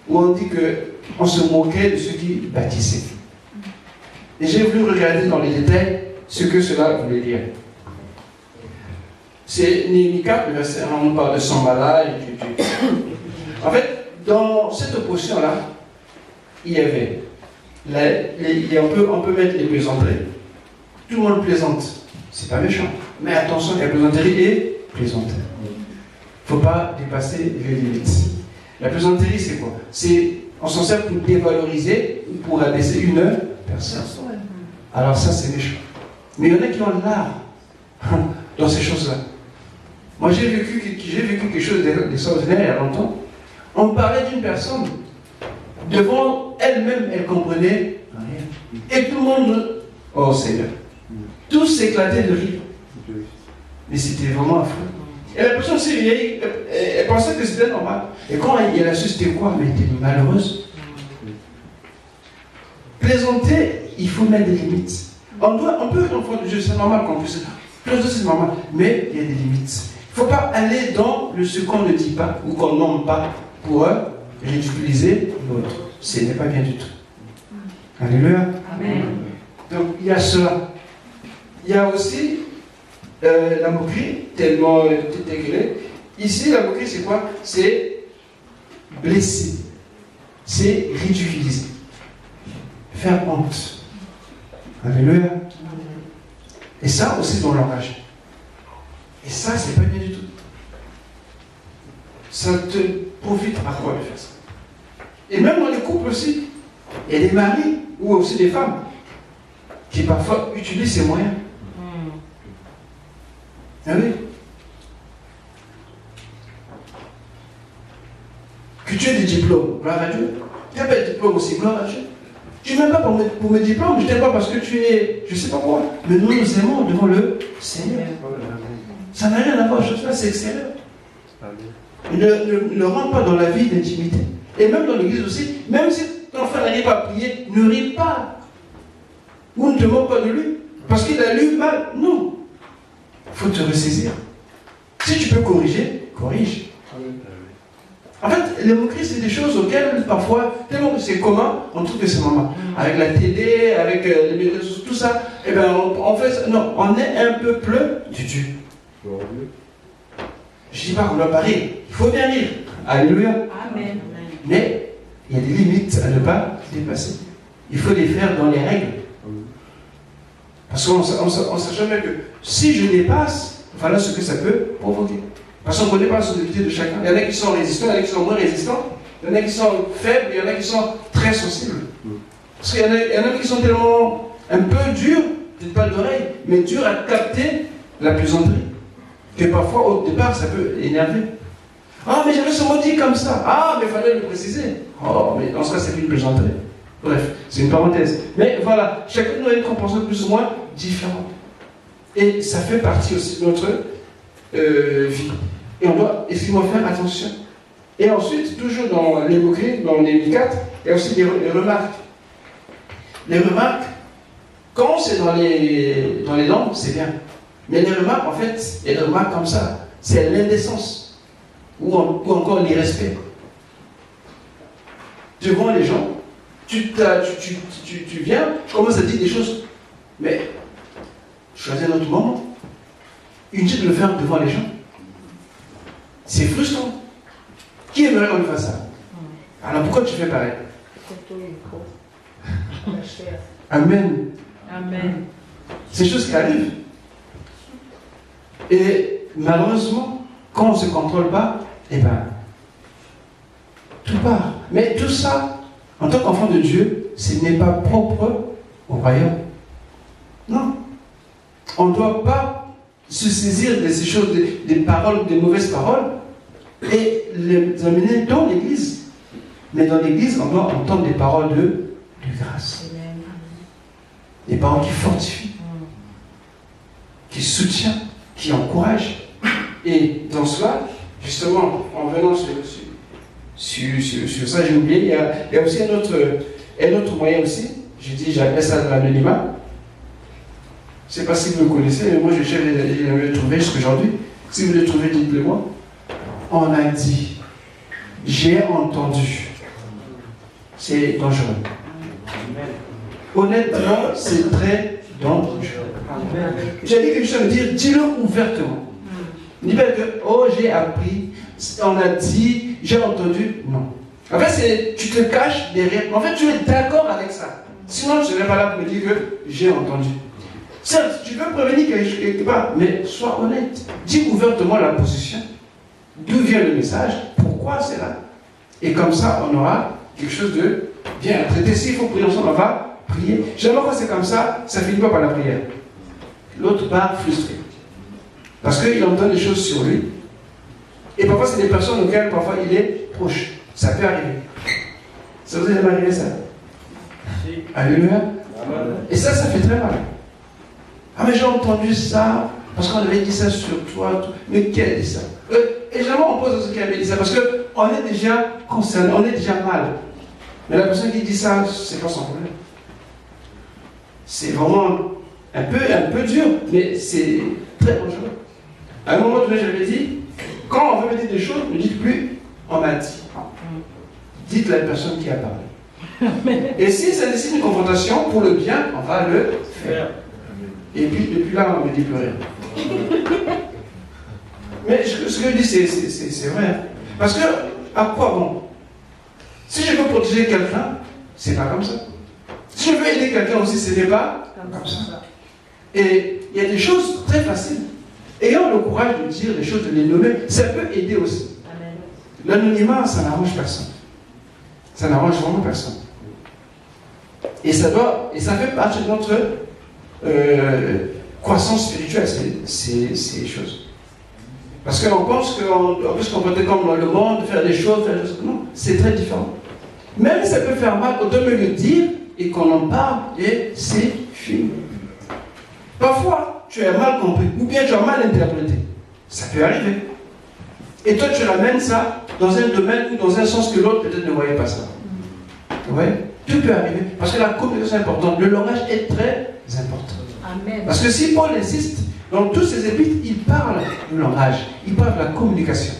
S3: où on dit qu'on se moquait de ceux qui bâtissaient. Et j'ai voulu regarder dans les détails ce que cela voulait dire. C'est Néhémie 4, le verset 1, on parle de Sanballat et en fait, dans cette opposition-là, il y avait, on peut mettre les plaisanteries. Tout le monde plaisante. C'est pas méchant. Mais attention, il y a plaisanterie et plaisanterie. Il ne faut pas dépasser les limites. La plaisanterie, c'est quoi? On s'en sert pour dévaloriser ou pour abaisser une personne. Alors ça, c'est méchant. Mais il y en a qui ont l'art dans ces choses-là. Moi, j'ai vécu quelque chose d'extraordinaire il y a longtemps. On parlait d'une personne. Devant elle-même, elle comprenait rien. Et tout le monde, oh Seigneur, tous s'éclataient de rire. Mais c'était vraiment affreux. Et la personne s'est vieillie, elle pensait que c'était normal. Et quand elle a su c'était quoi, mais elle était malheureuse. Plaisanter, il faut mettre des limites. On peut être enfant de Dieu, c'est normal qu'on puisse. Plaisanter, c'est normal. Mais il y a des limites. Il ne faut pas aller dans ce qu'on ne dit pas ou qu'on nomme pas pour ridiculiser l'autre. Ce n'est pas bien du tout. Alléluia. Amen. Donc il y a cela. Il y a aussi la moquerie, tellement intégrée. Ici, la moquerie, c'est quoi? C'est blesser. C'est ridiculiser. Faire honte. Alléluia. Et ça aussi dans le langage. Et ça, c'est pas bien du tout. Ça te profite à quoi de faire ça? Et même dans les couples aussi, il y a des maris ou aussi des femmes qui parfois utilisent ces moyens. Ah oui. Que tu aies des diplômes, gloire à Dieu. Tu n'as pas de diplôme aussi, gloire à Dieu. Tu ne m'aimes pas pour mes diplômes, je ne t'aime pas parce que tu es, je ne sais pas quoi. Mais nous nous aimons devant le Seigneur. Ça n'a rien à voir, chose là, c'est extérieur. Ne rentre pas dans la vie d'intimité. Et même dans l'église aussi, même si ton frère n'arrive pas à prier, ne ris pas. Ou ne te moque pas de lui. Parce qu'il a lu mal. Non. Il faut te ressaisir. Si tu peux corriger, corrige. En fait, les moqueries, c'est des choses auxquelles, parfois, tellement que c'est commun, on trouve que c'est normal. Avec la télé, avec les médias sociaux, tout ça, eh bien, on fait ça. Non, on est un peuple de Dieu. Je ne dis pas qu'on doit pas rire. Il faut bien rire. Alléluia. Amen. Mais il y a des limites à ne pas dépasser. Il faut les faire dans les règles. Parce qu'on ne sait jamais que si je dépasse, voilà ce que ça peut provoquer. Parce qu'on ne connaît pas la sensibilité de chacun. Il y en a qui sont résistants, il y en a qui sont moins résistants. Il y en a qui sont faibles, il y en a qui sont très sensibles. Parce qu'il y en a qui sont tellement un peu durs, peut-être pas d'oreille, mais durs à capter la plaisanterie. Que parfois, au départ, ça peut énerver. Ah, mais j'avais ce mot dit comme ça. Ah, mais il fallait le préciser. Oh, mais dans ce cas, c'est plus une plaisanterie. Bref, c'est une parenthèse. Mais voilà, chacun de nous a une compréhension plus ou moins différente. Et ça fait partie aussi de notre vie. Et on doit, effectivement, faire attention. Et ensuite, toujours dans les moqueries, dans les 4, il y a aussi les remarques. Les remarques, quand c'est dans les langues, c'est bien. Mais les remarques, en fait, il y a des remarques comme ça. C'est l'indécence. Ou encore l'irrespect. Devant les gens, tu viens, tu commences à dire des choses. Mais, choisis un autre moment. Inutile de le faire devant les gens. C'est frustrant. Qui aimerait qu'on lui fasse ça? Alors pourquoi tu fais pareil? Amen. Amen. C'est des choses qui arrivent. Et malheureusement, quand on ne se contrôle pas, eh bien, tout part. Mais tout ça, en tant qu'enfant de Dieu, ce n'est pas propre au royaume. Non. On ne doit pas se saisir de ces choses, des paroles, des mauvaises paroles, et les amener dans l'église. Mais dans l'église, on doit entendre des paroles de de grâce. Des paroles qui fortifient, qui soutiennent, qui encouragent. Et dans cela, justement, en venant sur ça, j'ai oublié, il y a aussi un autre moyen aussi. Je dis, j'appelle ça de l'anonymat. Je ne sais pas si vous le connaissez, mais moi je cherche à le trouver jusqu'aujourd'hui. Si vous le trouvez, dites-le moi. On a dit, j'ai entendu. C'est dangereux. Honnêtement, c'est très dangereux. J'ai dit quelque chose à me dire, dis-le ouvertement. Ne dis pas que, oh, j'ai appris, on a dit, j'ai entendu. Non. En fait, tu te caches derrière. En fait, tu es d'accord avec ça. Sinon, tu ne serais pas là pour me dire que j'ai entendu. Certes, tu veux prévenir quelque part, mais sois honnête. Dis ouvertement la position. D'où vient le message? Pourquoi c'est là? Et comme ça, on aura quelque chose de bien à traiter. S'il faut prier ensemble, on va prier. Généralement, quand c'est comme ça ne finit pas par la prière. L'autre part frustré. Parce qu'il entend des choses sur lui. Et parfois, c'est des personnes auxquelles parfois il est proche. Ça peut arriver. Ça vous est jamais arrivé ça? Alléluia. Et ça fait très mal. Ah mais j'ai entendu ça, parce qu'on avait dit ça sur toi. Mais qui a dit ça? Et généralement on pose à ceux qui avaient dit ça, parce qu'on est déjà concerné, on est déjà mal. Mais la personne qui dit ça, c'est pas son problème. C'est vraiment un peu dur, mais c'est très dangereux. À un moment donné, j'avais dit, quand on veut me dire des choses, ne dites plus on m'a dit. Dites la personne qui a parlé. Et si ça nécessite une confrontation, pour le bien, on va le faire. Et puis, depuis là, on ne me dit plus rien. Mais ce que je dis, c'est vrai. Parce que, à quoi bon? Si je veux protéger quelqu'un, c'est pas comme ça. Si je veux aider quelqu'un aussi, ce n'est pas comme ça. Et il y a des choses très faciles. Ayant le courage de dire les choses, de les nommer, ça peut aider aussi. L'anonymat, ça n'arrange personne. Ça n'arrange vraiment personne. Et ça fait partie de notre croissance spirituelle, ces choses. Parce qu'on pense qu'on peut se comporter comme dans le monde, faire des choses. Non, c'est très différent. Même ça peut faire mal, autant me le dire et qu'on en parle et c'est fini. Parfois, tu as mal compris ou bien tu as mal interprété. Ça peut arriver. Et toi, tu ramènes ça dans un domaine ou dans un sens que l'autre peut-être ne voyait pas ça. Vous voyez? Tout peut arriver. Parce que la communication est importante. Le langage est très important. Amen. Parce que si Paul insiste, dans tous ses épîtres, il parle du langage. Il parle de la communication.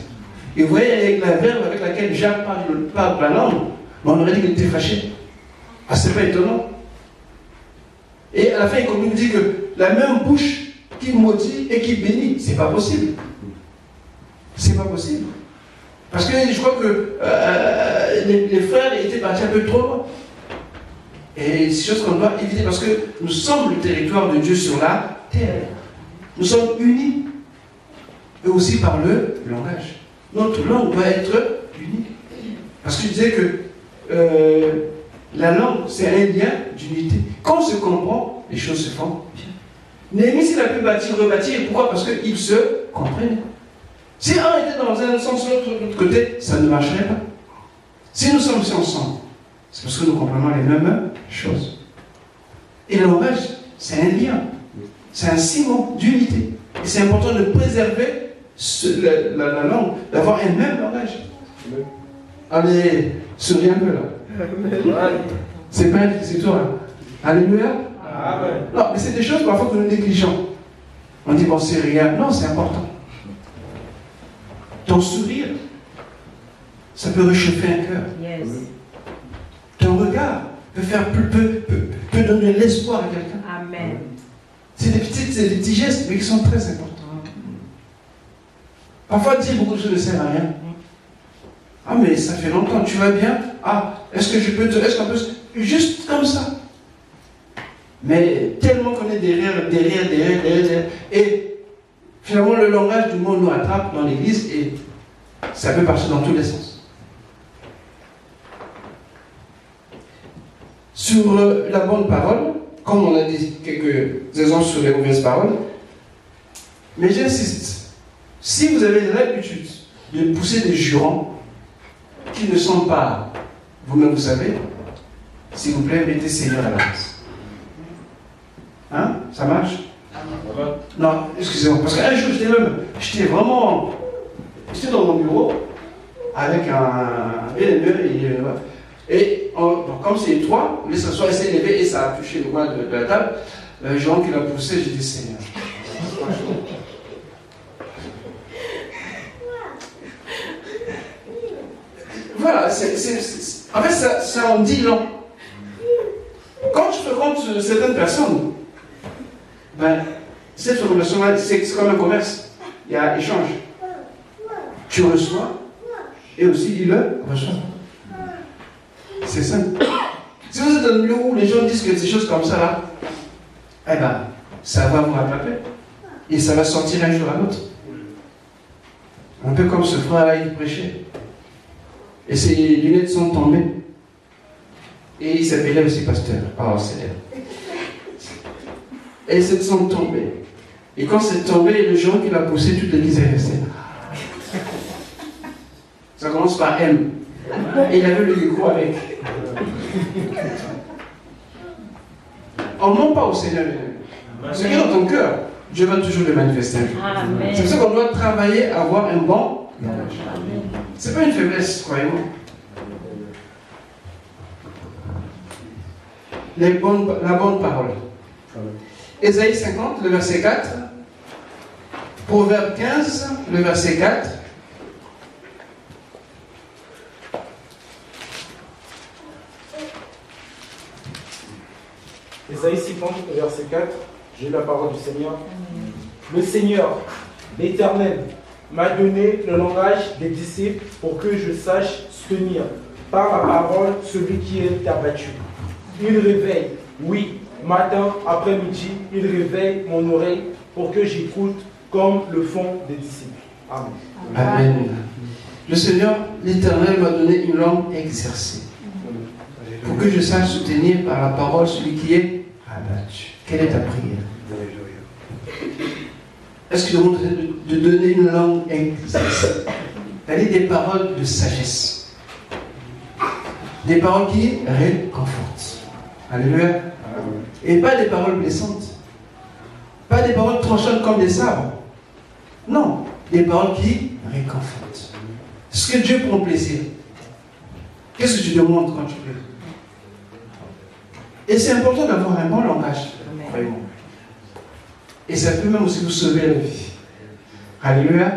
S3: Et vous voyez, avec la verbe avec laquelle Jacques parle de la langue, on aurait dit qu'il était fâché. Ah, c'est pas étonnant. Et à la fin, il dit que la même bouche qui maudit et qui bénit, c'est pas possible. C'est pas possible. Parce que je crois que les frères étaient partis un peu trop loin. Et c'est chose qu'on doit éviter parce que nous sommes le territoire de Dieu sur la terre. Nous sommes unis. Et aussi par le langage. Notre langue doit être unie. Parce que je disais que la langue, c'est un lien d'unité. Quand on se comprend, les choses se font bien. Néhémie, s'il a pu bâtir, rebâtir, pourquoi? Parce qu'ils se comprennent. Si un était dans un sens, l'autre de l'autre côté, ça ne marcherait pas. Si nous sommes ici ensemble, c'est parce que nous comprenons les mêmes choses. Et le langage, c'est un lien. C'est un ciment d'unité. Et c'est important de préserver la langue, d'avoir un même langage. Allez, souris un peu là. C'est pas inquisitoire. Alléluia. Amen. Non, mais c'est des choses parfois que nous négligeons. On dit, bon, c'est rien. Non, c'est important. Ton sourire, ça peut réchauffer un cœur. Yes. Ton regard peut donner l'espoir à quelqu'un. Amen. C'est des petits gestes, mais qui sont très importants. Parfois, dire beaucoup de choses ne sert à rien. Ah, mais ça fait longtemps, tu vas bien? Ah, est-ce que je peux te... Est-ce qu'on peut... Juste comme ça. Mais tellement qu'on est derrière. Et finalement, le langage du monde nous attrape dans l'église et ça peut partir dans tous les sens. Sur la bonne parole, comme on a dit quelques exemples sur les mauvaises paroles, mais j'insiste, si vous avez l'habitude de pousser des jurons qui ne sont pas, vous-même vous savez, s'il vous plaît, mettez Seigneur à la place. Hein? Ça marche? Non, excusez-moi, parce qu'un jour, j'étais dans mon bureau avec un bien-aimé, et comme c'est trois, on laisse s'asseoir, il s'est levé et ça a touché le coin de la table. Jean qui l'a poussé, j'ai dit Seigneur. Voilà, en fait, ça en dit long. Quand je fréquente certaines personnes, cette relation-là, c'est comme un commerce. Il y a échange. Tu reçois et aussi il le reçoit. C'est ça. Si vous êtes dans le milieu où les gens disent que des choses comme ça, là, ça va vous rattraper. Et ça va sortir un jour à l'autre. Un peu comme ce frère-là, il prêchait. Et ses lunettes sont tombées. Et il s'appelait aussi pasteur. C'est et elles sont tombées. Et quand c'est tombé, le gens qui l'a poussé, toute l'église est restée. Ça commence par M. Et il avait le micro avec. On ne ment pas au Seigneur. Ce qui est dans ton cœur, Dieu va toujours le manifester. C'est pour ça qu'on doit travailler à avoir un bon langage. Ce n'est pas une faiblesse, croyez-moi. La bonne parole. Ésaïe 50, le verset 4. Proverbe 15, le verset 4.
S5: Ésaïe 50, verset 4. J'ai la parole du Seigneur. Le Seigneur, l'Éternel, m'a donné le langage des disciples pour que je sache tenir par la parole celui qui est abattu. Il réveille, oui, matin, après-midi, il réveille mon oreille pour que j'écoute comme le font des disciples. Amen.
S3: Amen. Le Seigneur, l'Éternel, m'a donné une langue exercée pour que je sache soutenir par la parole celui qui est abattu. Quelle est ta prière? Est-ce que je demande de donner une langue exercée? C'est-à-dire des paroles de sagesse. Des paroles qui réconfortent. Alléluia. Et pas des paroles blessantes. Pas des paroles tranchantes comme des sabres. Non, des paroles qui réconfortent. Ce que Dieu prend plaisir. Qu'est-ce que tu demandes quand tu pries? Et c'est important d'avoir un bon langage. Vraiment. Et ça peut même aussi vous sauver la vie. Alléluia.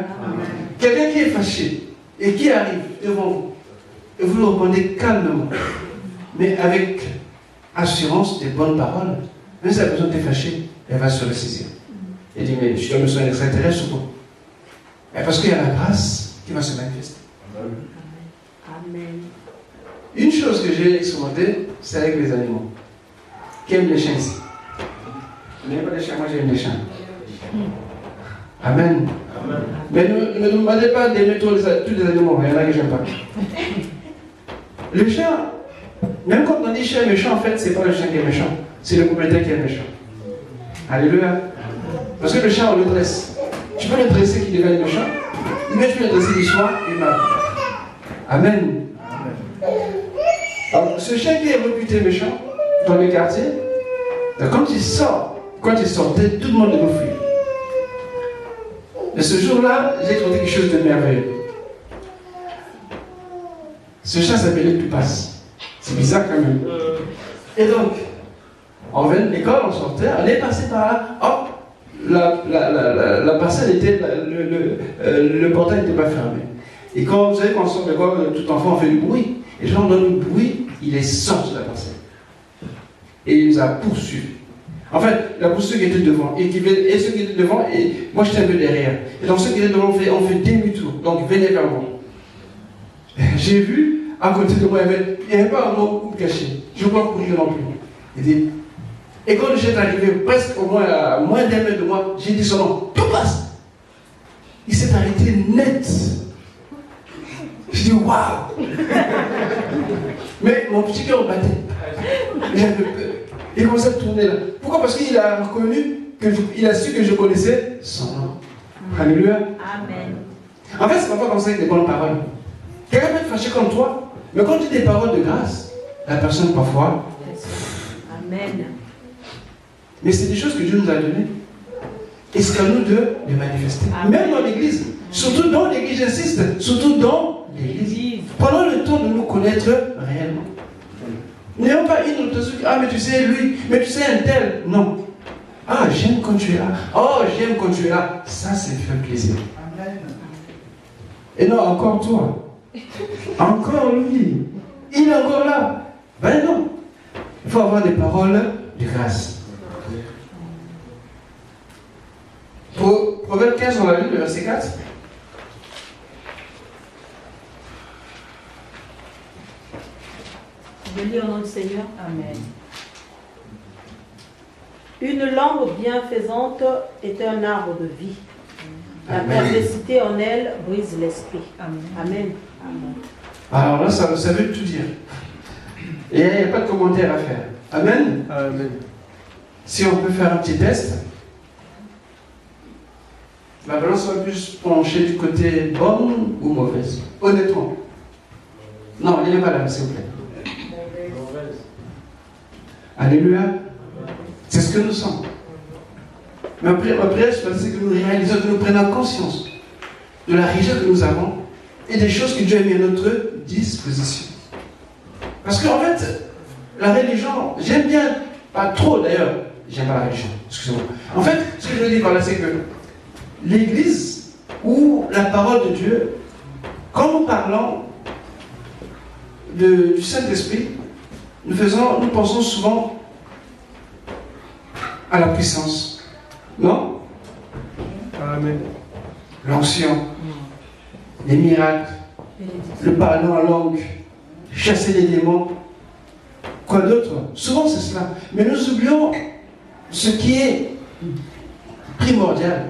S3: Quelqu'un qui est fâché et qui arrive devant vous, et vous le répondez calmement, mais avec assurance des bonnes paroles, même si la personne est fâchée, elle va se ressaisir. Elle dit, mais je dois me soigner extraterrestre ou quoi? Parce qu'il y a la grâce qui va se manifester.
S6: Amen.
S3: Une chose que j'ai expérimentée, c'est avec les animaux. Qui aiment les chiens ici? Vous n'aimez pas les chiens? Moi j'aime les chiens. Amen. Amen. Mais ne me demandez pas d'aimer tous les animaux, il y en a que j'aime pas. Le chien, même quand on dit chien méchant, en fait, c'est pas le chien qui est méchant, c'est le propriétaire qui est méchant. Alléluia. Parce que le chien, on le dresse. Tu peux le dresser qui devient méchant, mais tu peux le dresser du soir aimable. Amen. Alors, ce chien qui est réputé méchant dans les quartiers, quand il sortait, tout le monde le fuit. Mais ce jour-là, j'ai trouvé quelque chose de merveilleux. Ce chien s'appelait Tupas. C'est bizarre quand même. Et donc, on venait de l'école, on sortait, on est passé par là, hop, la parcelle était, le portail n'était pas fermé. Et quand vous savez, quand on sort de l'école, tout enfant fait du bruit. Et quand on donne du bruit, il est sorti de la parcelle. Et il nous a poursuivis. En fait, il a poursuivi ceux qui étaient devant. Et ceux qui étaient devant, et moi j'étais un peu derrière. Et donc ceux qui étaient devant, on fait demi-tour. Donc venez vers moi. J'ai vu, à côté de moi, il n'y avait pas un mot caché. Je ne veux pas courir non plus. Et quand j'étais arrivé presque au moins à moins d'un mètre de moi, j'ai dit son nom, tout passe. Il s'est arrêté net. Je dis waouh. Mais mon petit cœur battait. J'avais peur. Il commençait à tourner là. Pourquoi? Parce qu'il a reconnu, il a su que je connaissais son nom. Alléluia.
S2: Amen.
S3: En fait, c'est parfois comme ça avec des bonnes paroles. Quelqu'un peut être fâché comme toi, mais quand tu dis des paroles de grâce, la personne parfois.
S2: Amen.
S3: Mais c'est des choses que Dieu nous a données. Et c'est à nous de les manifester.
S2: Amen.
S3: Même dans l'église. Surtout dans l'église, j'insiste. Surtout dans l'église. Prenons le temps de nous connaître réellement. N'ayons pas une autre chose. Ah, mais tu sais, lui, mais tu sais, un tel. Non. Ah, j'aime quand tu es là. Oh, j'aime quand tu es là. Ça, c'est faire plaisir.
S1: Amen.
S3: Et non, encore toi. Encore lui. Il est encore là. Ben non. Il faut avoir des paroles de grâce. Proverbe 15, on l'a lu, le verset 4.
S2: Je lis au nom du Seigneur. Amen. Une langue bienfaisante est un arbre de vie. La perversité en elle brise l'esprit. Amen. Amen.
S3: Alors là, ça veut tout dire. Et il n'y a pas de commentaire à faire. Amen.
S5: Amen.
S3: Si on peut faire un petit test, la balance va plus pencher du côté bonne ou mauvaise. Honnêtement. Non, il n'est pas là, s'il vous plaît. Alléluia. C'est ce que nous sommes. Mais après, c'est que nous réalisons, que nous prenons conscience de la richesse que nous avons et des choses que Dieu a mis à notre disposition. Parce qu'en fait, la religion, j'aime bien, pas trop d'ailleurs, j'aime pas la religion, excusez-moi. En fait, ce que je veux dire par là, c'est que l'Église ou la parole de Dieu, quand nous parlons du Saint-Esprit, nous pensons souvent à la puissance. Non?
S5: Amen.
S3: L'onction, les miracles, le parler en langue, chasser les démons. Quoi d'autre? Souvent c'est cela. Mais nous oublions ce qui est primordial,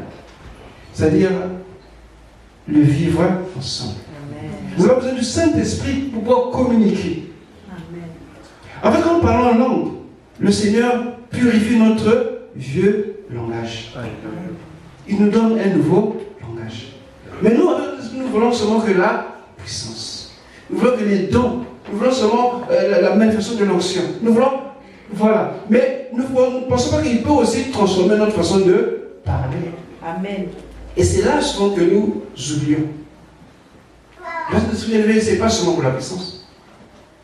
S3: c'est-à-dire le vivre ensemble. Amen. Nous avons besoin du Saint-Esprit pour pouvoir communiquer. Amen. En fait, quand nous parlons en langue, le Seigneur purifie notre vieux langage. Amen. Il nous donne un nouveau langage. Mais nous, nous voulons seulement que la puissance. Nous voulons que les dons. Nous voulons seulement la manifestation de l'onction. Nous voulons, voilà. Mais nous ne pensons pas qu'il peut aussi transformer notre façon de parler.
S2: Amen.
S3: Et c'est là souvent que nous oublions. Le Saint-Esprit élevé, ce n'est pas seulement pour la puissance.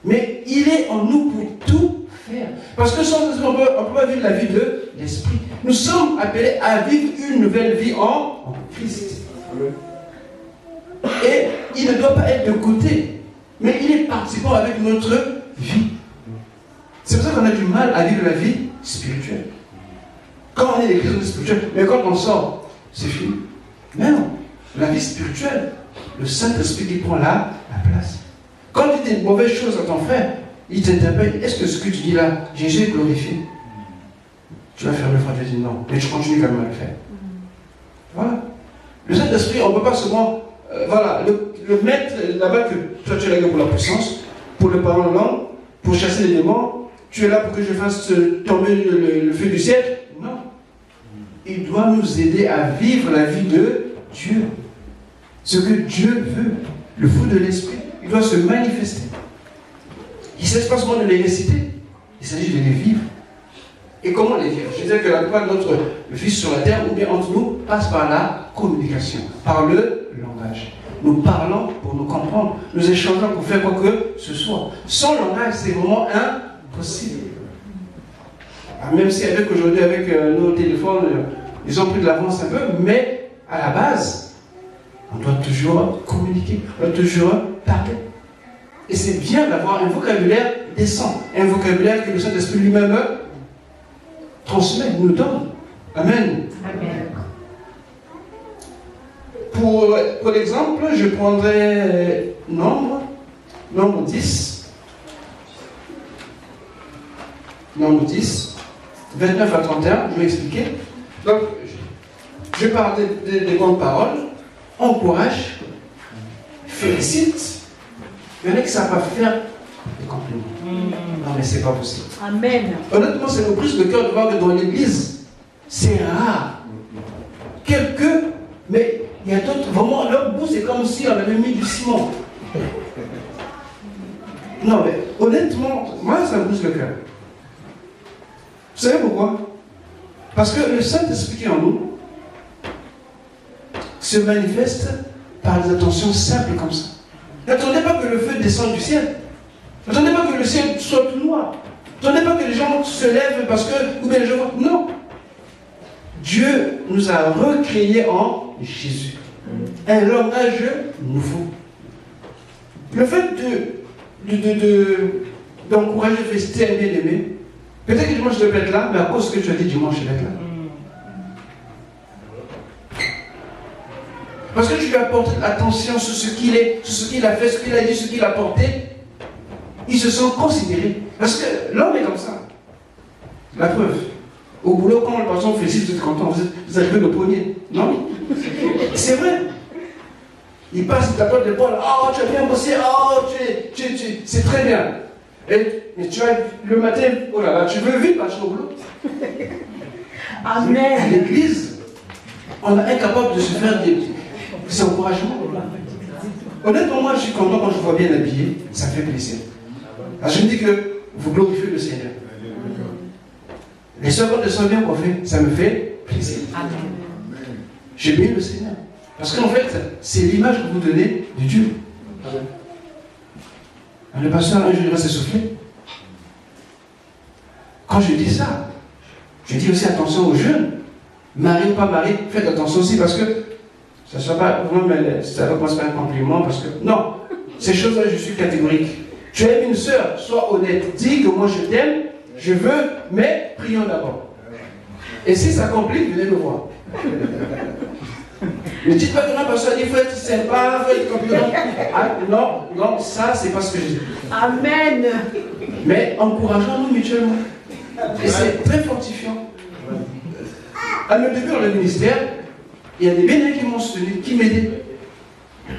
S3: Mais il est en nous pour tout faire. Parce que sans Saint-Esprit, on ne peut pas vivre la vie de l'Esprit. Nous sommes appelés à vivre une nouvelle vie en Christ. Et il ne doit pas être de côté. Mais il est participant avec notre vie. C'est pour ça qu'on a du mal à vivre la vie spirituelle. Quand on est des chrétiens spirituels, mais quand on sort, c'est fini. Mais non, la vie spirituelle, le Saint-Esprit qui prend la place. Quand tu dis des mauvaises choses à ton frère, il t'interpelle. Est-ce que ce que tu dis là, Jésus est glorifié? Tu vas faire le frère, tu vas dire non, mais tu continues quand même à le faire. Voilà. Le Saint-Esprit, on ne peut pas seulement le mettre là-bas que toi tu es là pour la puissance, pour le parler en langue, pour chasser les démons, tu es là pour que je fasse tomber le feu du ciel. Non. Il doit nous aider à vivre la vie de Dieu. Ce que Dieu veut, le fruit de l'esprit, il doit se manifester. Il ne s'agit pas seulement de les réciter, il s'agit de les vivre. Et comment les vivre? Je disais que la plupart de notre vie sur la terre, ou bien entre nous, passe par la communication, par le langage. Nous parlons pour nous comprendre, nous échangeons pour faire quoi que ce soit. Sans langage, c'est vraiment impossible. Même si aujourd'hui, avec nos téléphones, ils ont pris de l'avance un peu, mais à la base, on doit toujours communiquer, on doit toujours parler. Et c'est bien d'avoir un vocabulaire décent, un vocabulaire que le Saint-Esprit lui-même transmet, nous donne. Amen.
S2: Amen.
S3: Pour l'exemple, je prendrai nombre 10. Nombre 10, 29 à 31, je vais expliquer. Donc, je parle des bonnes paroles, encourage, félicite. Il y en a qui ne savent pas faire des compliments. Non, mais c'est pas possible.
S2: Amen.
S3: Honnêtement, c'est nos prises de cœur de voir que dans l'église, c'est rare. Quelques, mais il y a d'autres, vraiment, leur bout, c'est comme si on avait mis du ciment. Non, mais honnêtement, moi, ça me brise le cœur. Vous savez pourquoi? Parce que le Saint-Esprit qui est en nous se manifeste par des attentions simples comme ça. N'attendez pas que le feu descende du ciel. N'attendez pas que le ciel soit tout noir. N'attendez pas que les gens se lèvent parce que, ou bien les gens... Non. Dieu nous a recréés en Jésus. Un langage nouveau. Le fait d'encourager Festé à bien-aimé, peut-être que dimanche je devais être là, mais à cause que tu as dit dimanche, je vais être là. Parce que tu lui as porté attention sur ce qu'il est, sur ce qu'il a fait, ce qu'il a dit, ce qu'il a porté, ils se sont considérés. Parce que l'homme est comme ça. La preuve. Au boulot, quand le patron félicite, vous êtes content, vous arrivez le premier. Non? C'est vrai. Il passe, il t'appelle l'épaule, oh, tu as bien bossé, oh, c'est très bien. Et tu as le matin, oh là là, tu veux vite marcher au boulot.
S2: Amen.
S3: À l'église, on est incapable de se faire des encouragements. Honnêtement, moi, je suis content quand je vois bien habillé, ça fait plaisir. Alors, je me dis que vous glorifiez le Seigneur. Les secondes de sont bien coiffées, ça me fait plaisir. J'ai bien le Seigneur. Parce qu'en fait, c'est l'image que vous donnez de Dieu. Le pasteur, un jour, il va s'essouffler. Quand je dis ça, je dis aussi attention aux jeunes. Mariés ou pas mariés, faites attention aussi parce que ça ne soit pas, ça ne passe pas un compliment parce que, non, ces choses-là, je suis catégorique. Tu aimes une sœur, sois honnête. Dis que moi je t'aime, je veux, mais prions d'abord. Et si ça complique, venez me voir. Ne dites pas que non, parce qu'il faut être sympa, il faut être compétent. Ah, non, non, ça, c'est pas ce que je dis.
S2: Amen.
S3: Mais encourageons-nous mutuellement. Et c'est très fortifiant. À mon début dans le ministère, il y a des bénévoles qui m'ont soutenu, qui m'aidaient.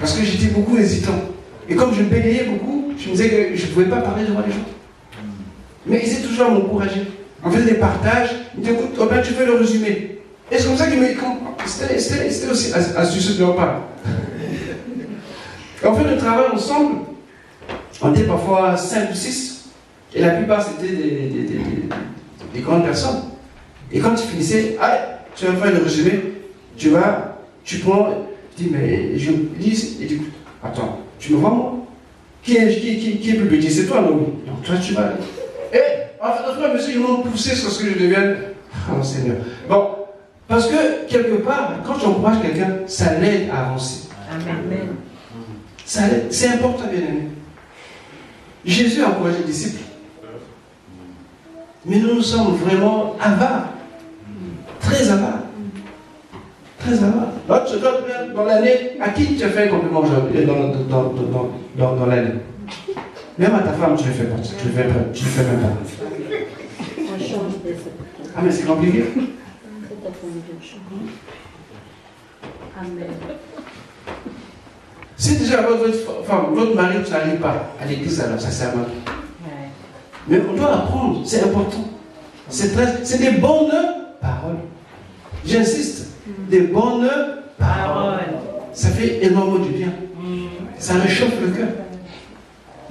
S3: Parce que j'étais beaucoup hésitant. Et comme je bégayais beaucoup, je me disais que je ne pouvais pas parler devant les gens. Mais ils étaient toujours à m'encourager. On faisait des partages, ils disaient, écoute, oh ben, tu fais le résumé. Et c'est comme ça qu'ils me... C'était aussi astucieux de leur part. On fait le travail ensemble. On était parfois 5 ou 6. Et la plupart, c'était des grandes personnes. Et quand tu finissais, ah, tu vas faire le résumé, tu prends, tu dis, mais je dis, et tu dis, attends, tu me vois moi? Qui est plus petit? C'est toi, non? Donc toi, tu vas... Et, en fait, monsieur, ils m'ont poussé sur ce que je devienne. Oh Seigneur. Bon, parce que, quelque part, quand tu encourages quelqu'un, ça l'aide à avancer.
S2: Amen.
S3: Ça l'aide, c'est important, bien aimé. Jésus a encouragé les disciples. Mais nous sommes vraiment avares. Très avares. Très avares. Dans l'année, à qui tu as fait un compliment aujourd'hui dans l'année? Même à ta femme, tu le fais pas. Tu le fais même pas. Ah, mais c'est compliqué.
S2: Amen.
S3: Si déjà votre mari ne n'arrive pas à l'église, alors ça sert à rien. Mais on doit apprendre, c'est important. C'est des bonnes paroles. J'insiste, des bonnes paroles. Ça fait énormément du bien. Ça réchauffe le cœur.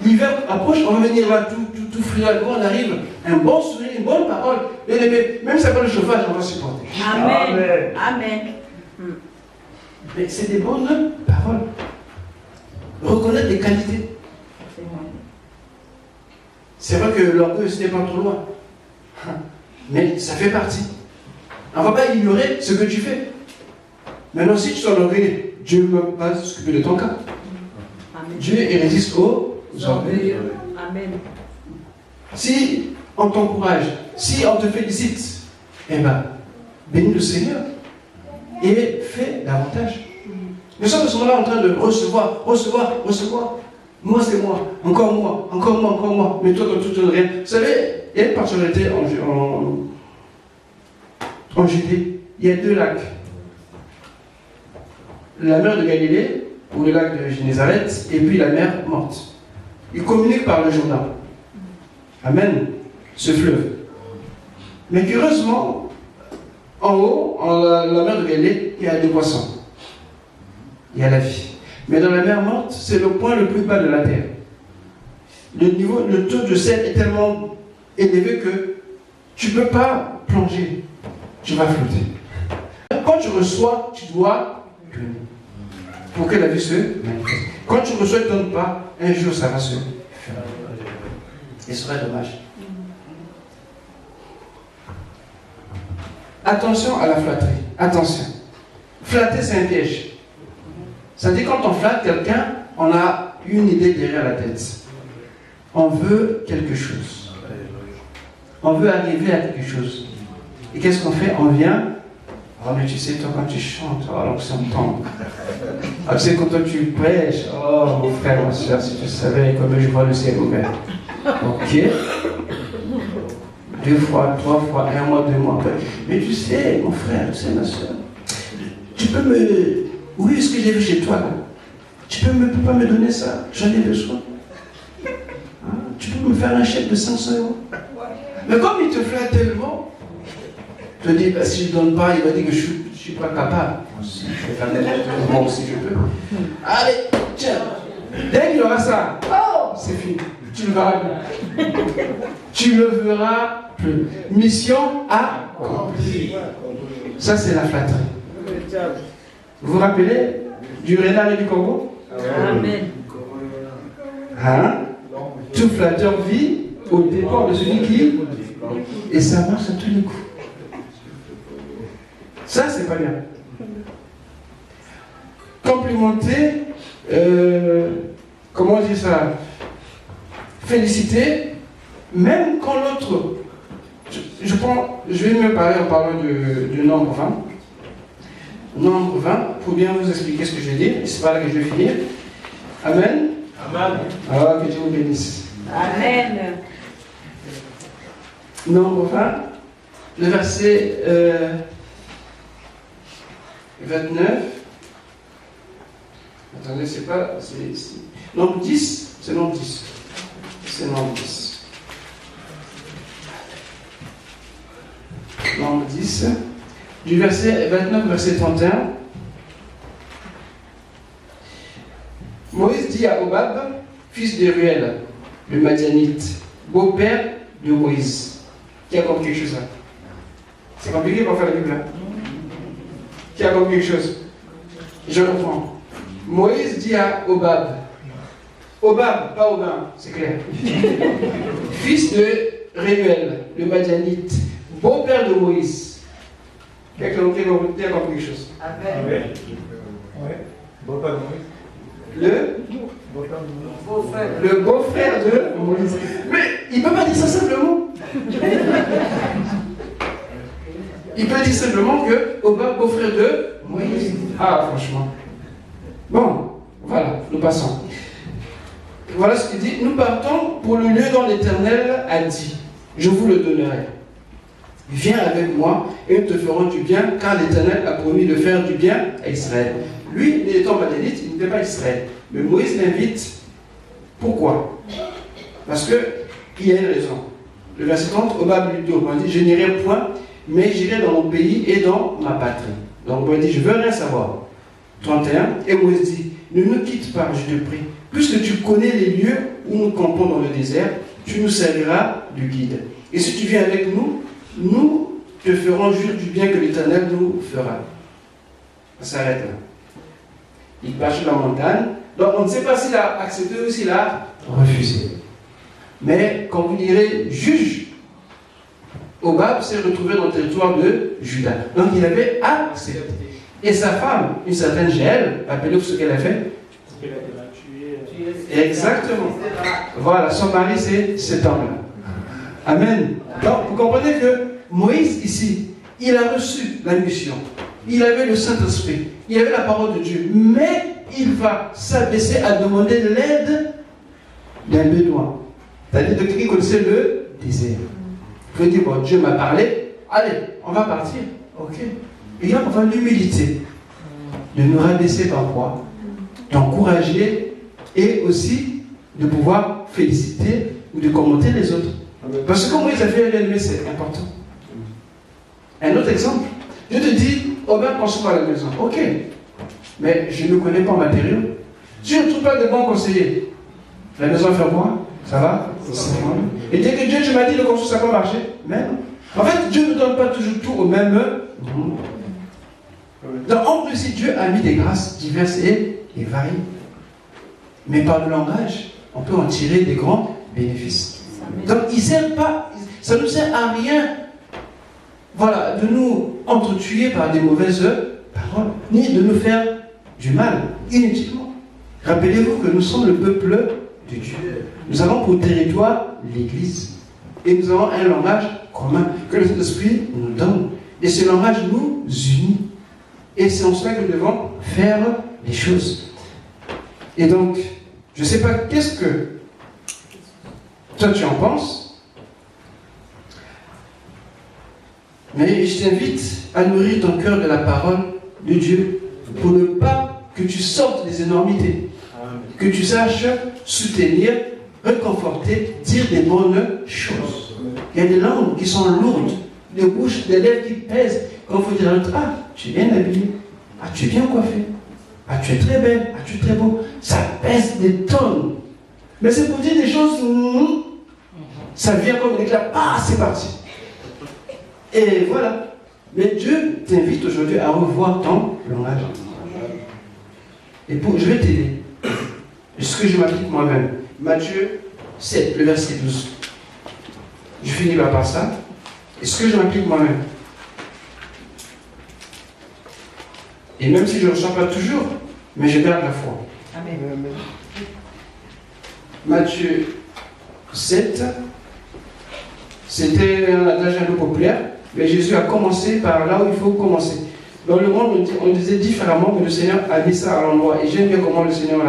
S3: L'hiver approche, on va venir là tout friable. Quand on arrive, un bon sourire, une bonne parole. Même si ça pas le chauffage, on va supporter.
S2: Amen. Amen.
S3: Mais c'est des bonnes paroles. Reconnaître les qualités. C'est vrai que l'orgueil, ce n'est pas trop loin. Mais ça fait partie. On ne va pas ignorer ce que tu fais. Maintenant, si tu t'en orgueilleux, Dieu ne va pas s'occuper de ton cas. Amen. Dieu il résiste aux orgueilleux.
S2: Amen.
S3: Si on t'encourage, si on te félicite, eh bien, bénis le Seigneur et fais davantage. Nous sommes à ce moment-là en train de recevoir. Moi, c'est moi. Encore moi. Mais toi, tu ne rien. Vous savez, il y a une particularité en Judée. Il y a 2 lacs. La mer de Galilée, ou le lac de Génézareth, et puis la mer morte. Ils communiquent par le Jourdain. Amen. Ce fleuve. Mais curieusement, en haut, la mer de Galilée, il y a des poissons. Il y a la vie. Mais dans la mer morte, c'est le point le plus bas de la terre. le taux de sel est tellement élevé que tu ne peux pas plonger. Tu vas flotter. Quand tu reçois, tu dois donner. Pour que la vie se manifeste. Quand tu reçois, tu ne donnes pas, un jour ça va se faire. Et ce serait dommage. Attention à la flatterie. Attention. Flatter, c'est un piège. Ça dit quand on flatte quelqu'un, on a une idée derrière la tête. On veut quelque chose. On veut arriver à quelque chose. Et qu'est-ce qu'on fait? On vient. Oh, mais tu sais, toi, quand tu chantes, oh, l'onction tombe. Ah, tu sais, quand toi, tu prêches, oh, mon frère, ma soeur, si tu savais comme je vois le ciel ouvert. Ok. 2 fois, 3 fois, 1 mois, 2 mois après. Mais tu sais, mon frère, tu sais, ma soeur, tu peux me... Oui, ce que j'ai vu chez toi, là. Tu peux pas me donner ça? J'en ai besoin. Hein? Tu peux me faire un chèque de 500 €. Mais comme il te flatte tellement, il te dit, bah, si je ne donne pas, il va dire que je ne suis pas capable. Si je vais faire n'importe quoi, si je peux. Allez, tiens. Dès qu'il aura ça, oh, c'est fini. Tu le verras plus. Tu le verras plus. Mission accomplie. Ça, c'est la flatterie. Vous vous rappelez du renard et du corbeau?
S2: Amen.
S3: Hein? Tout flatteur vit au départ de celui qui... Et ça marche à tous les coups. Ça, c'est pas bien. Complimenter, comment dire ça? Féliciter, même quand l'autre... Je vais me parler en parlant du nombre 20. Nombre 20, pour bien vous expliquer ce que je vais dire, et c'est par là que je vais finir. Amen.
S5: Amen.
S3: Alors, que Dieu vous bénisse.
S2: Amen.
S3: Nombre 20, le verset 29. Attendez, c'est pas... Nombre 10, c'est nombre 10. C'est nombre 10. Nombre 10. Du verset 29 au verset 31. Moïse dit à Hobab, fils de Ruel, le Madianite, beau-père de Moïse. Qui a compris quelque chose là? C'est compliqué pour faire la Bible là. Qui a compris quelque chose? Je reprends. Moïse dit à Hobab, Hobab, pas Aubin, c'est clair. Fils de Réuel, le Madianite, beau-père de Moïse. Qui a compris quelque chose?
S2: Amen.
S5: Ouais. Beau-père de Moïse.
S3: Le beau-frère de Moïse. Mais il ne peut pas dire ça simplement. Il peut dire simplement que Hobab, beau-frère de Moïse. Ah, franchement. Bon, voilà, nous passons. Voilà ce qu'il dit. Nous partons pour le lieu dont l'Éternel a dit. Je vous le donnerai. Viens avec moi et nous te ferons du bien, car l'Éternel a promis de faire du bien à Israël. Lui, étant Madianite, il n'était pas Israël. Mais Moïse l'invite. Pourquoi? Parce qu'il y a une raison. Le verset 30, Hobab lui dit, je n'irai point, mais j'irai dans mon pays et dans ma patrie. Donc Moïse dit, je ne veux rien savoir. 31, et Moïse dit, ne nous quitte pas, je te prie. Puisque tu connais les lieux où nous campons dans le désert, tu nous serviras du guide. Et si tu viens avec nous, nous te ferons jurer du bien que l'Éternel nous fera. Ça s'arrête là. Il part sur la montagne. Donc on ne sait pas s'il a accepté ou s'il a refusé. Mais quand vous direz juge, Hobab s'est retrouvé dans le territoire de Juda. Donc il avait accepté. Et sa femme, une certaine Jaël, rappelez-vous ce qu'elle a fait? Exactement. Voilà, son mari c'est cet homme-là. Amen. Donc vous comprenez que Moïse ici, il a reçu la mission. Il avait le Saint-Esprit. Il avait la parole de Dieu. Mais il va s'abaisser à demander l'aide d'un bédouin. C'est-à-dire de quelqu'un qui connaissait le désert. Il faut dire, bon, Dieu m'a parlé. Allez, on va partir. Ok. Et il y a enfin l'humilité de nous rabaisser parfois, d'encourager et aussi de pouvoir féliciter ou de commenter les autres. Parce que comme Moïse a fait l'élevé, c'est important. Un autre exemple, Dieu te dit, Hobab construit la maison. Ok, mais je ne connais pas en matériaux. Si je ne trouve pas de bons conseillers, la maison va faire quoi? Ça va? Et dès que Dieu, tu m'as dit, le conçu, ça peut marcher? Mais non. En fait, Dieu ne donne pas toujours tout au même moment. Donc, en plus, si Dieu a mis des grâces diverses et variées. Mais par le langage, on peut en tirer des grands bénéfices. Donc, il sert pas, ça ne nous sert à rien, voilà, de nous entretuer par des mauvaises paroles, ni de nous faire du mal, inutilement. Rappelez-vous que nous sommes le peuple de Dieu. Nous avons pour territoire l'Église. Et nous avons un langage commun que le Saint-Esprit nous donne. Et ce langage nous unit. Et c'est en cela que nous devons faire les choses. Et donc, je ne sais pas qu'est-ce que toi tu en penses, mais je t'invite à nourrir ton cœur de la parole de Dieu pour ne pas que tu sortes des énormités, que tu saches soutenir, réconforter, dire des bonnes choses. Il y a des langues qui sont lourdes, des bouches, des lèvres qui pèsent. Quand il faut dire à l'autre, ah, tu es bien habillé, ah, tu es bien coiffé, ah, tu es très belle, ah, tu es très beau. Ça pèse des tonnes. Mais c'est pour dire des choses, ça vient comme un éclat, ah, c'est parti. Et voilà. Mais Dieu t'invite aujourd'hui à revoir ton langage. Et je vais t'aider. Ce que je m'applique moi-même. Matthieu 7, le verset 12. Je finis par ça. Et ce que je m'applique moi-même. Et même si je ne ressens pas toujours, mais je garde la foi.
S2: Amen.
S3: Matthieu 7, c'était un adage un peu populaire, mais Jésus a commencé par là où il faut commencer. Dans le monde, on disait différemment, mais le Seigneur a mis ça à l'endroit. Et j'aime bien comment le Seigneur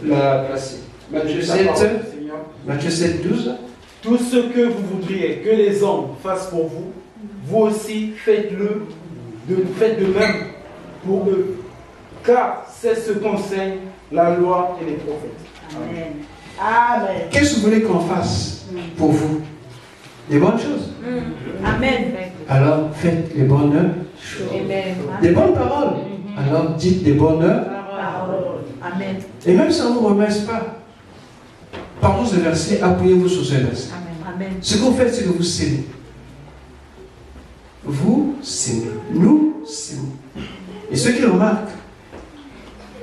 S3: l'a placé. Matthieu 7, 12.
S5: Tout ce que vous voudriez que les hommes fassent pour vous, vous aussi faites de même pour eux. Car c'est ce qu'enseigne la loi et les prophètes.
S2: Amen. Amen.
S3: Qu'est-ce que vous voulez qu'on fasse pour vous? Des bonnes choses.
S2: Amen.
S3: Alors faites les bonnes choses. Des bonnes paroles. Alors dites des bonnes
S2: Parole. Amen.
S3: Et même si on ne vous remercie pas, partons ce verset, appuyez-vous sur ce verset.
S2: Amen.
S3: Ce que vous faites, c'est que vous s'aimez. Vous s'aimez. Nous s'aimons. Et ceux qui remarquent,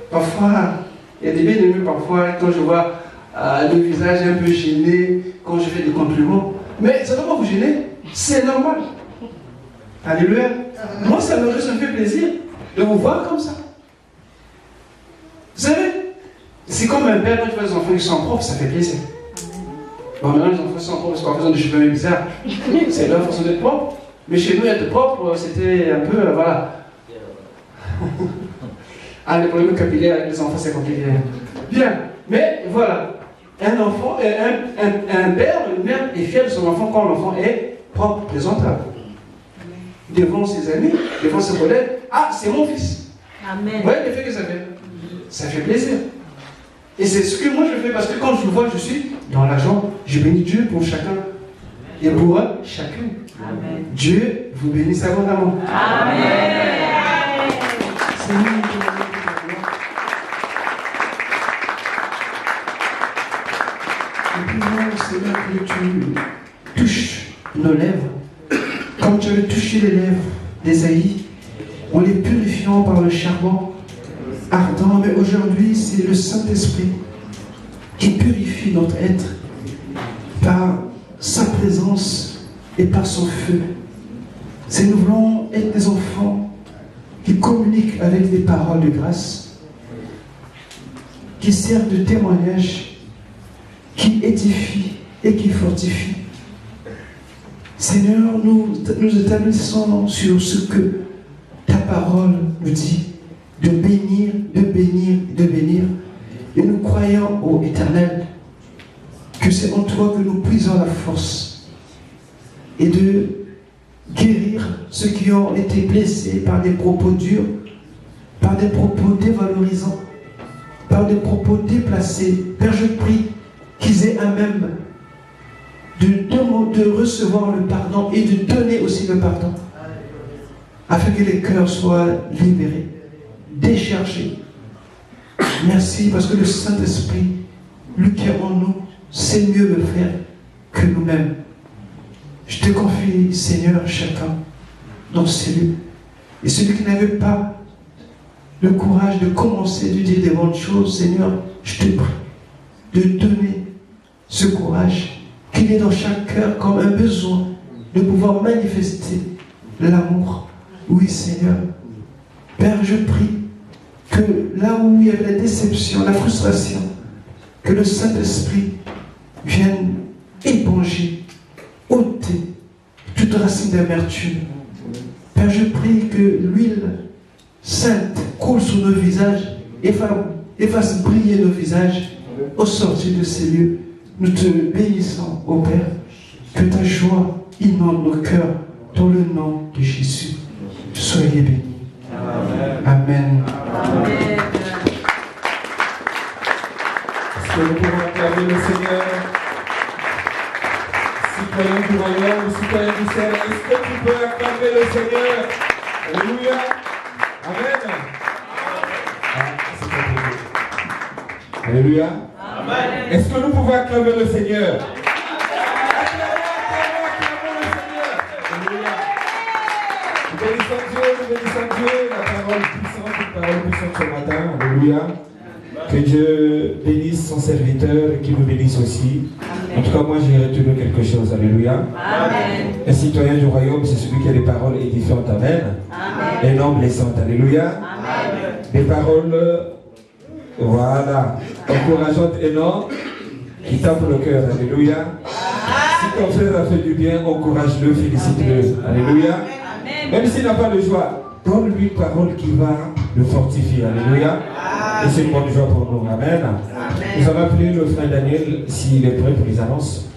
S3: parfois, il y a des bien-aimés, parfois, quand je vois le visage un peu gêné, quand je fais des compliments, mais ça ne va pas vous gêner, c'est normal. Alléluia. Moi, ça me fait plaisir de vous voir comme ça. Vous savez, c'est comme un père quand tu vois des enfants qui sont propres, ça fait plaisir. Bon, maintenant, les enfants sont propres parce qu'en faisant des cheveux bizarres, c'est leur façon d'être propre. Mais chez nous, être propre, c'était un peu, voilà. Ah, les problèmes capillaires avec les enfants, c'est compliqué. Bien, mais voilà. Un enfant, un père, une mère est fier de son enfant quand l'enfant est propre, présentable. Devant ses amis, devant ses collègues. Ah, c'est mon fils.
S2: Amen.
S3: Vous voyez l'effet que ça fait? Ça fait plaisir. Et c'est ce que moi je fais parce que quand je le vois, je suis dans la joie. Je bénis Dieu pour chacun et pour chacune.
S2: Amen.
S3: Dieu vous bénisse abondamment.
S2: Amen.
S3: Seigneur, Seigneur, que tu touches nos lèvres, comme tu avais touché les lèvres d'Ésaïe, en les purifiant par le charbon ardent. Mais aujourd'hui, c'est le Saint-Esprit qui purifie notre être par sa présence et par son feu. C'est nous voulons être des enfants qui communiquent avec des paroles de grâce, qui servent de témoignage, qui édifient et qui fortifient. Seigneur, nous établissons sur ce que ta parole nous dit, de bénir, de bénir, de bénir. Et nous croyons, ô Éternel, que c'est en toi que nous puisons la force et de guérir ceux qui ont été blessés par des propos durs, par des propos dévalorisants, par des propos déplacés. Père, je prie qu'ils aient à même de recevoir le pardon et de donner aussi le pardon, afin que les cœurs soient libérés, déchargés. Merci parce que le Saint-Esprit, lui qui est en nous, sait mieux le faire que nous-mêmes. Je te confie, Seigneur, chacun dans ce lieu. Et celui qui n'avait pas le courage de commencer, de dire des bonnes choses, Seigneur, je te prie de donner ce courage qu'il est dans chaque cœur comme un besoin de pouvoir manifester l'amour. Oui, Seigneur. Père, je prie que là où il y avait la déception, la frustration, que le Saint-Esprit vienne éponger, ôter toute racine d'amertume. Père, je prie que l'huile sainte coule sur nos visages et fasse briller nos visages au sortir de ces lieux. Nous te bénissons, ô Père, que ta joie inonde nos cœurs dans le nom de Jésus. Soyez bénis. Amen.
S2: Amen.
S7: Est-ce que nous pouvons acclamer le Seigneur? Citoyen du royaume, citoyen du ciel, est-ce que tu peux acclamer le Seigneur? Alléluia. Amen. C'est pas possible. Alléluia. Amen. Est-ce que nous pouvons acclamer le Seigneur? Nous bénissons Dieu, la parole puissante ce matin. Alléluia. Que Dieu bénisse son serviteur et qu'il nous bénisse aussi. En tout cas, moi j'ai retenu quelque chose. Alléluia.
S2: Amen.
S7: Un citoyen du royaume, c'est celui qui a des paroles édifiantes. Amen.
S2: Amen.
S7: Et non blessantes. Alléluia.
S2: Amen.
S7: Des paroles, voilà, encourageantes et non qui tapent le cœur. Alléluia. Si ton frère a fait du bien, encourage-le, félicite-le. Alléluia. Même s'il n'a pas de joie, donne-lui une parole qui va le fortifier. Alléluia. Et c'est une bonne joie pour nous. Amen. Nous allons appeler le frère Daniel s'il est prêt pour les annonces.